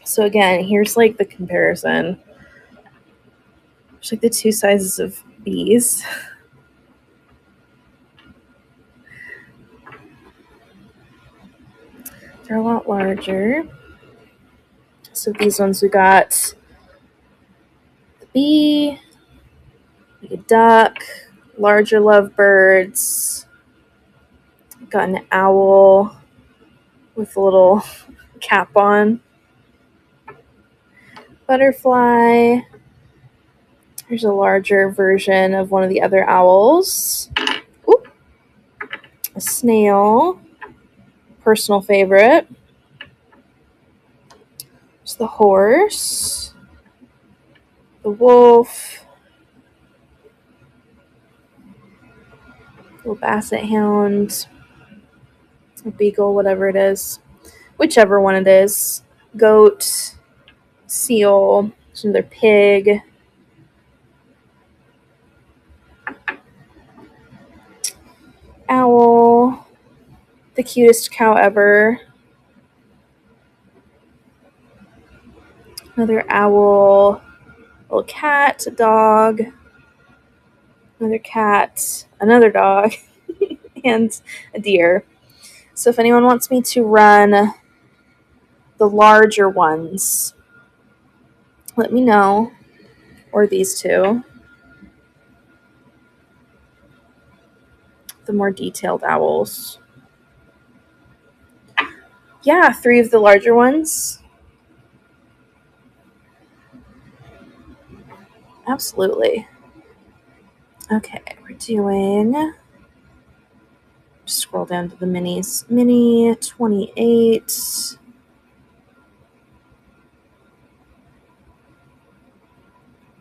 So again, here's like the comparison. There's like the two sizes of bees. They're a lot larger. So these ones we got the bee, a duck, larger lovebirds. Got an owl with a little cap on. Butterfly. There's a larger version of one of the other owls. Ooh. A snail. Personal favorite. There's the horse. The wolf. Little basset hound. A beagle, whatever it is. Whichever one it is. Goat. Seal. There's another pig. Owl. The cutest cow ever. Another owl. A little cat. A dog. Another cat. Another dog. And a deer. So if anyone wants me to run the larger ones, let me know. Or these two. The more detailed owls. Yeah, 3 of the larger ones. Absolutely. Okay, we're doing, scroll down to the minis. Mini 28.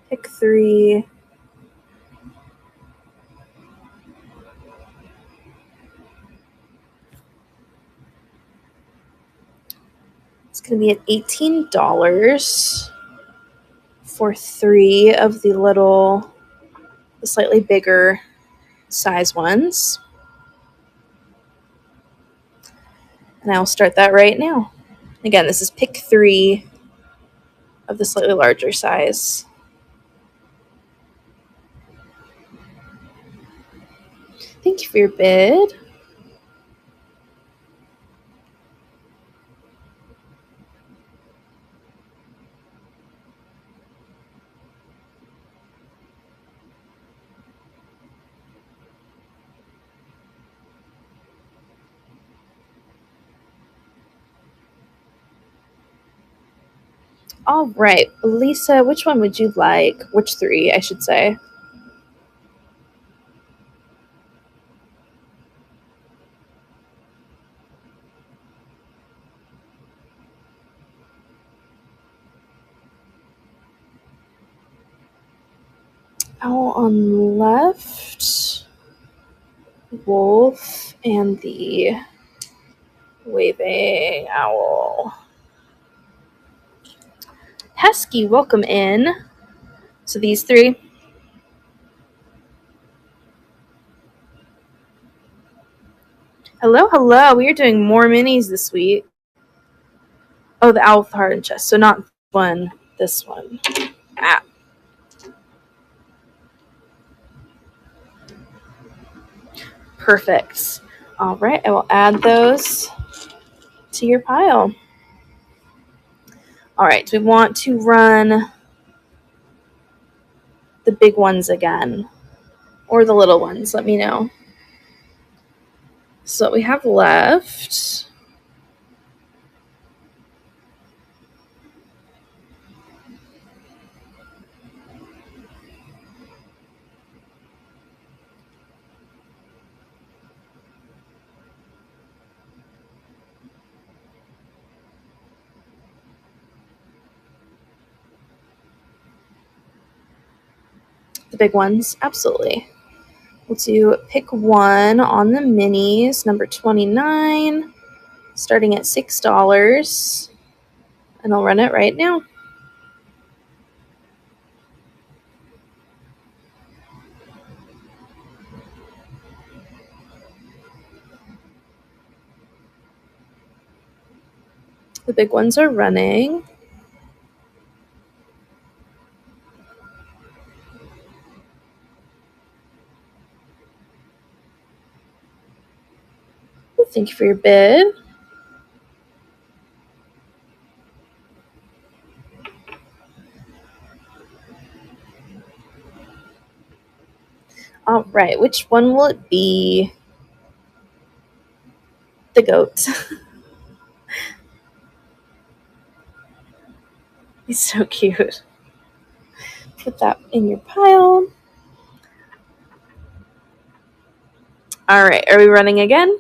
Pick 3. It's going to be at $18 for 3 of the slightly bigger size ones. And I'll start that right now. Again, this is pick 3 of the slightly larger size. Thank you for your bid. All right, Lisa, which one would you like? Which 3, I should say? Owl on the left, wolf, and the waving owl. Hesky, welcome in. So these 3. Hello, hello. We are doing more minis this week. Oh, the owl with the heart and chest. So not one, this one. Ah. Perfect. All right, I will add those to your pile. All right, do we want to run the big ones again or the little ones? Let me know. So what we have left, the big ones, absolutely. We'll do pick 1 on the minis, number 29, starting at $6, and I'll run it right now. The big ones are running. Thank you for your bid. All right, which one will it be? The goat. He's so cute. Put that in your pile. All right, are we running again?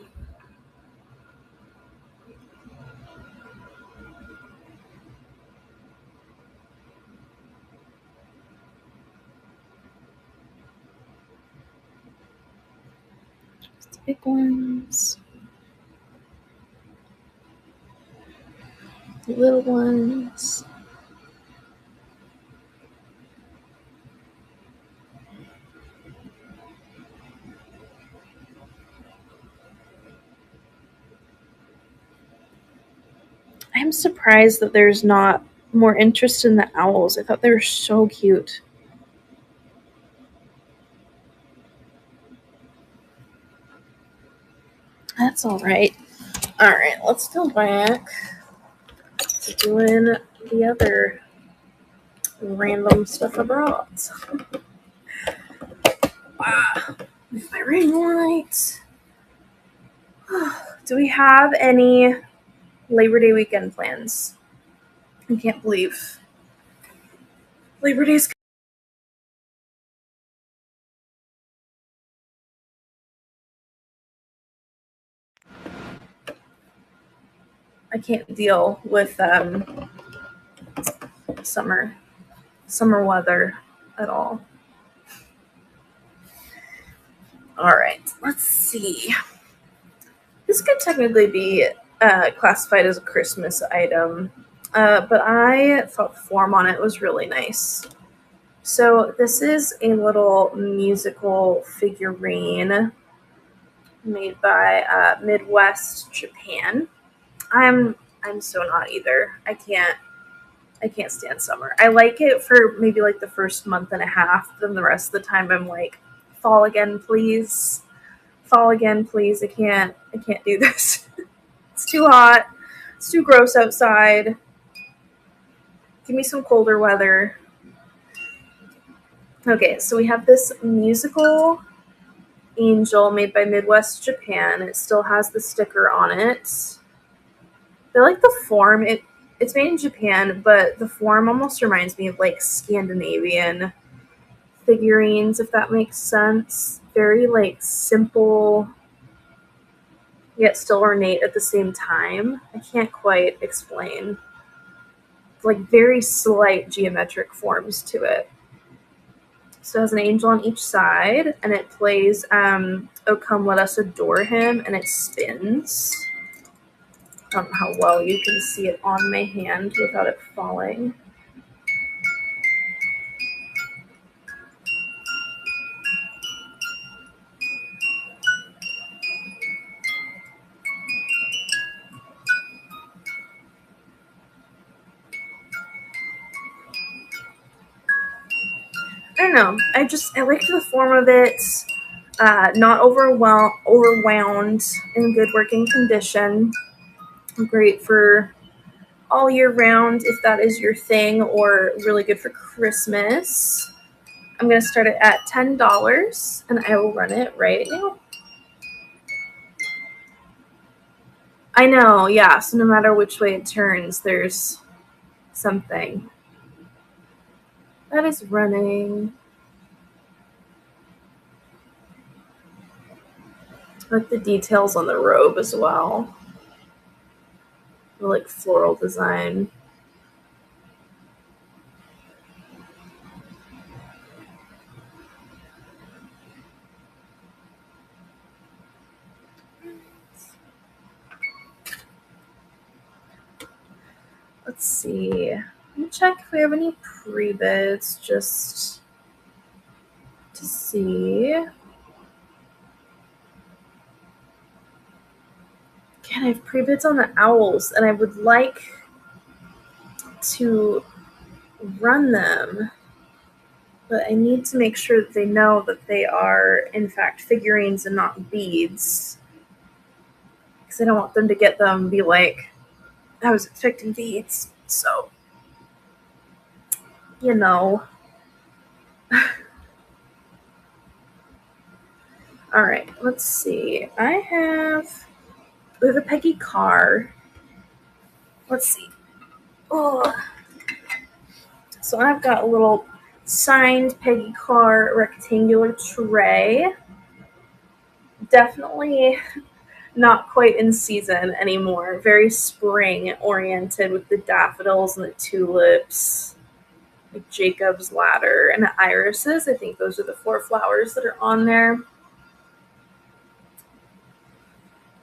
Just the big ones. The little ones. I'm surprised that there's not more interest in the owls. I thought they were so cute. That's all right. All right, let's go back to doing the other random stuff I brought. My ring light. Do we have any Labor Day weekend plans? I can't believe Labor Day's I can't deal with summer weather at all. All right, let's see. This could technically be classified as a Christmas item, but I thought the form on it was really nice. So this is a little musical figurine made by Midwest Japan. I'm so not either. I can't stand summer. I like it for maybe like the first month and a half. Then the rest of the time I'm like, fall again, please. Fall again, please. I can't do this. It's too hot. It's too gross outside. Give me some colder weather. Okay, so we have this musical angel made by Midwest Japan. It still has the sticker on it. I like the form. It's made in Japan, but the form almost reminds me of like Scandinavian figurines, if that makes sense. Very like simple, yet still ornate at the same time. I can't quite explain. Like very slight geometric forms to it. So it has an angel on each side, and it plays "Oh Come Let Us Adore Him," and it spins. I don't know how well you can see it on my hand without it falling. I don't know. I liked the form of it. Not overwhelmed, in good working condition. Great for all year round if that is your thing, or really good for Christmas. I'm going to start it at $10, and I will run it right now. I know, yeah, so no matter which way it turns, there's something. That is running. I like the details on the robe as well. The like floral design. Let's see. Let me check if we have any pre-bids just to see. Again, I have pre-bids on the owls, and I would like to run them, but I need to make sure that they know that they are, in fact, figurines and not beads. Because I don't want them to get them and be like, I was expecting beads, so, you know. Alright, let's see. We have a Peggy Carr. Let's see. Oh. So I've got a little signed Peggy Carr rectangular tray. Definitely not quite in season anymore. Very spring oriented with the daffodils and the tulips, like Jacob's ladder and the irises. I think those are the 4 flowers that are on there.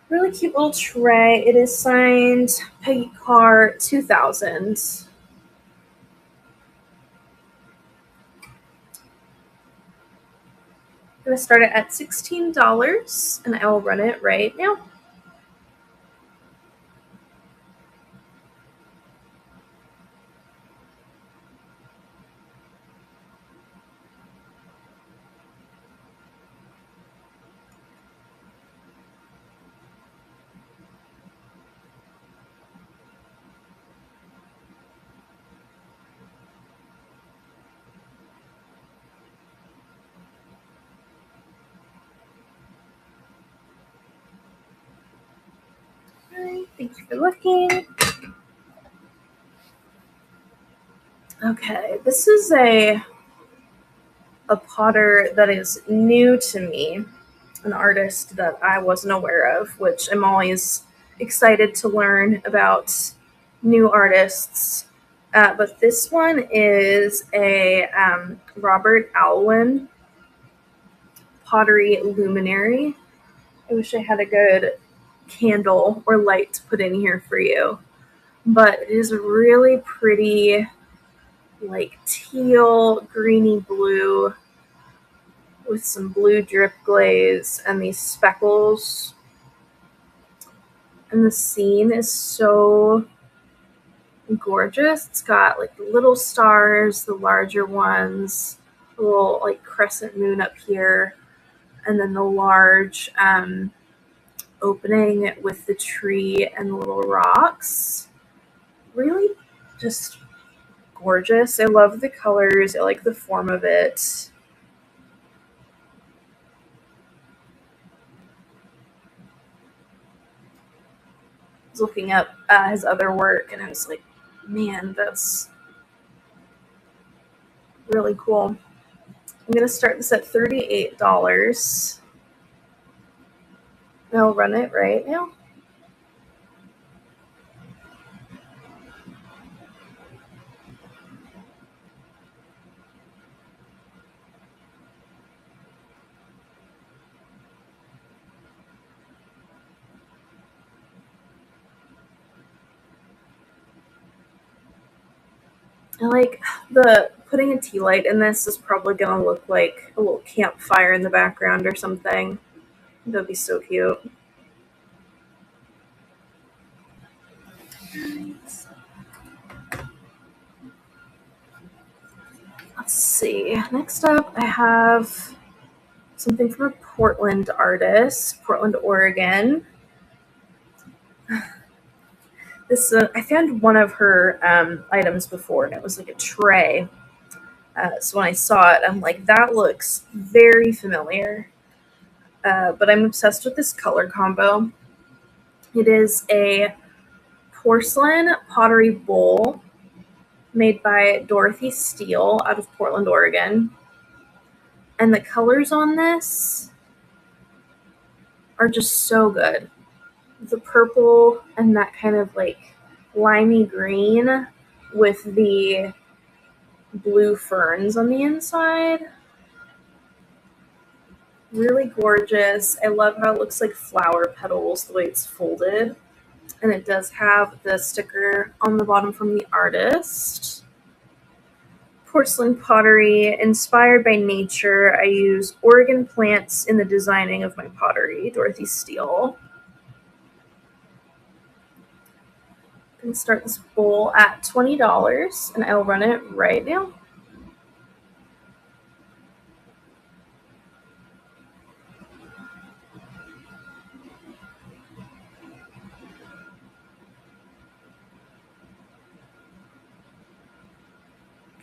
Really cute little tray. It is signed Peggy Carr 2000. I'm going to start it at $16, and I will run it right now. Thank you for looking. Okay, this is a potter that is new to me, an artist that I wasn't aware of, which I'm always excited to learn about new artists. But this one is a Robert Alwyn pottery luminary. I wish I had a good candle or light to put in here for you. But it is really pretty, like teal, greeny blue with some blue drip glaze and these speckles. And the scene is so gorgeous. It's got like the little stars, the larger ones, a little like crescent moon up here, and then the large opening with the tree and the little rocks. Really just gorgeous. I love the colors. I like the form of it. I was looking up his other work and I was like, man, that's really cool. I'm going to start this at $38. I'll run it right now. I like the putting a tea light in this is probably going to look like a little campfire in the background or something. That'd be so cute. Let's see. Next up, I have something from a Portland artist, Portland, Oregon. This I found one of her items before, and it was like a tray. So when I saw it, I'm like, that looks very familiar. But I'm obsessed with this color combo. It is a porcelain pottery bowl made by Dorothy Steele out of Portland, Oregon. And the colors on this are just so good. The purple and that kind of like limey green with the blue ferns on the inside. Really gorgeous. I love how it looks like flower petals the way it's folded. And it does have the sticker on the bottom from the artist. Porcelain pottery, inspired by nature. I use Oregon plants in the designing of my pottery. Dorothy Steele. I'm going to start this bowl at $20, and I'll run it right now.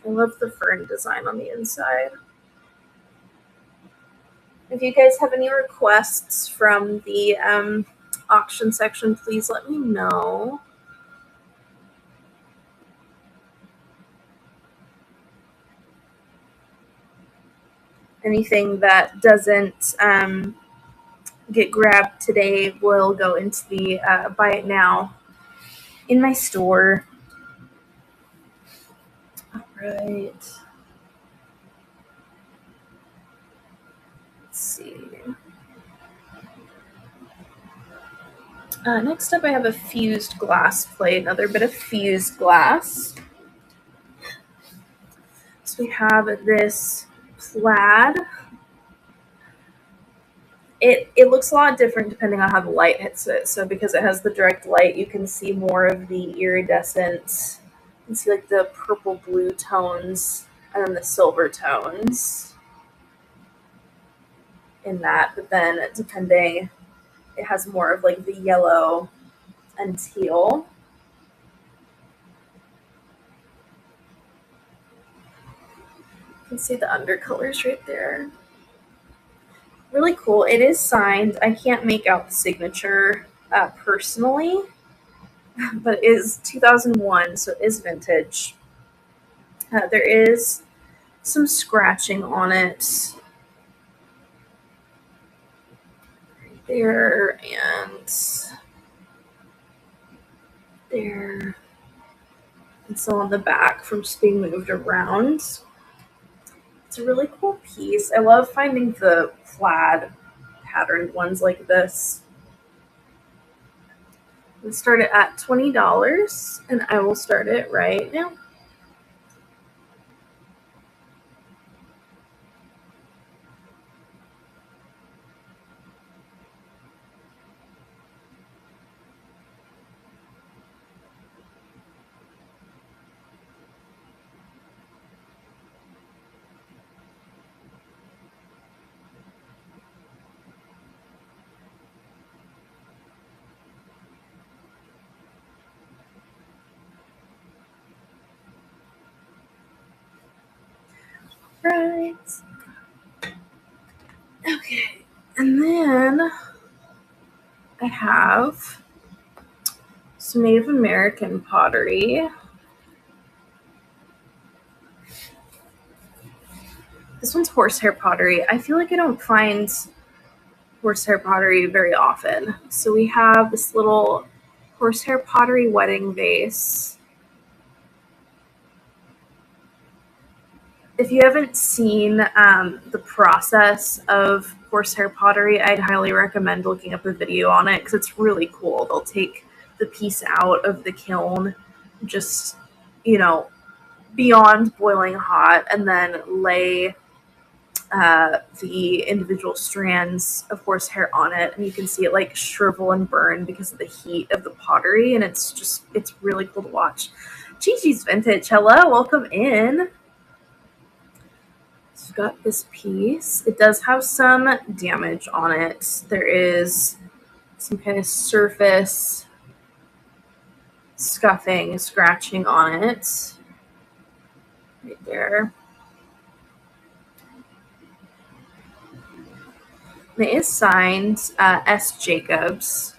I love the fern design on the inside. If you guys have any requests from the auction section, please let me know. Anything that doesn't get grabbed today will go into the buy it now in my store. All right. Let's see. Next up, I have a fused glass plate, another bit of fused glass. So we have this plaid. It looks a lot different depending on how the light hits it. So because it has the direct light, you can see more of the iridescent. You can see like the purple blue tones and then the silver tones in that. But then depending, it has more of like the yellow and teal. You can see the undercolors right there. Really cool. It is signed. I can't make out the signature personally, but it is 2001, so it is vintage. There is some scratching on it right there, and there. And so on the back from just being moved around. It's a really cool piece. I love finding the plaid patterned ones like this. We start it at $20, and I will start it right now. Right. Okay. And then I have some Native American pottery. This one's horsehair pottery. I feel like I don't find horsehair pottery very often. So we have this little horsehair pottery wedding vase. If you haven't seen the process of horsehair pottery, I'd highly recommend looking up a video on it because it's really cool. They'll take the piece out of the kiln, just, beyond boiling hot, and then lay the individual strands of horsehair on it, and you can see it like shrivel and burn because of the heat of the pottery, and it's really cool to watch. Gigi's Vintage, hello, welcome in. So we've got this piece. It does have some damage on it. There is some kind of surface scuffing, scratching on it. Right there. And it is signed S. Jacobs.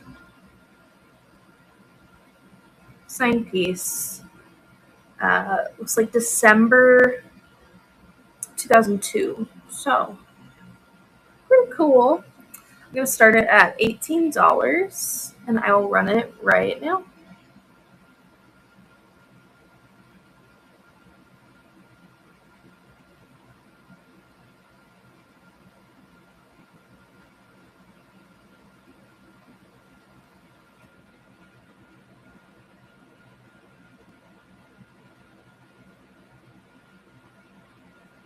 Signed piece. Looks like December 2002. So, pretty cool. I'm going to start it at $18, and I will run it right now.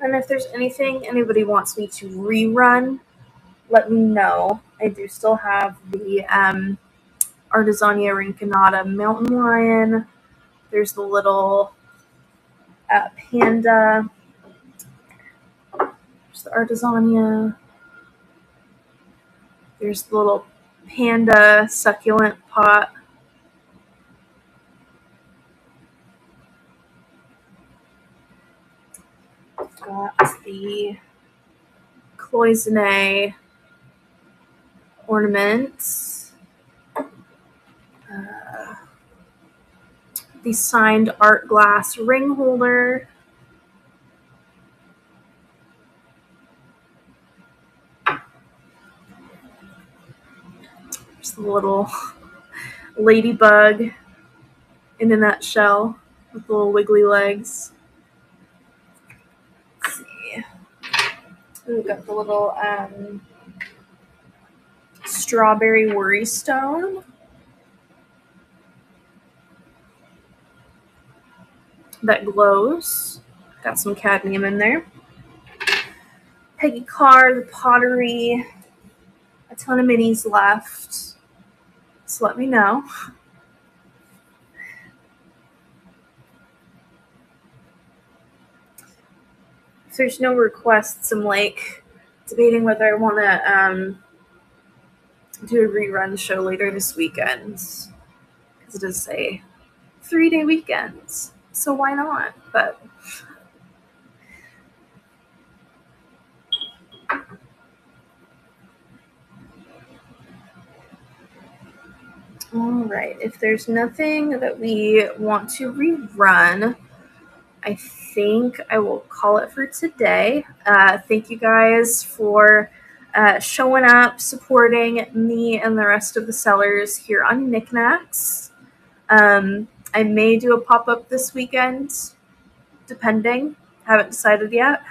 And if there's anything anybody wants me to rerun, let me know. I do still have the Artesania Rinconada Mountain Lion. There's the little panda. There's the Artesania. There's the little panda succulent pot. Got the cloisonne ornaments. The signed art glass ring holder. There's the little ladybug in a nutshell with little wiggly legs. Let's see. We've got the little strawberry worry stone. That glows. Got some cadmium in there. Peggy Carr, the pottery. A ton of minis left. So let me know. If there's no requests, I'm like debating whether I want to do a rerun show later this weekend. Because it is a 3-day weekend. So why not? But all right, if there's nothing that we want to rerun, I think I will call it for today. Thank you guys for showing up, supporting me and the rest of the sellers here on Knickknacks. I may do a pop-up this weekend, depending. Haven't decided yet.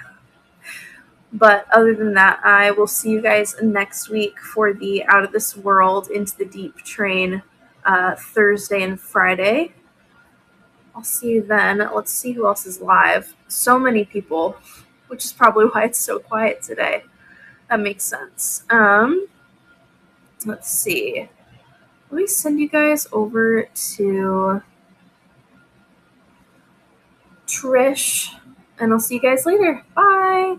But other than that, I will see you guys next week for the Out of This World Into the Deep train, Thursday and Friday. I'll see you then. Let's see who else is live. So many people, which is probably why it's so quiet today. That makes sense. Let's see. Let me send you guys over to Trish, and I'll see you guys later. Bye.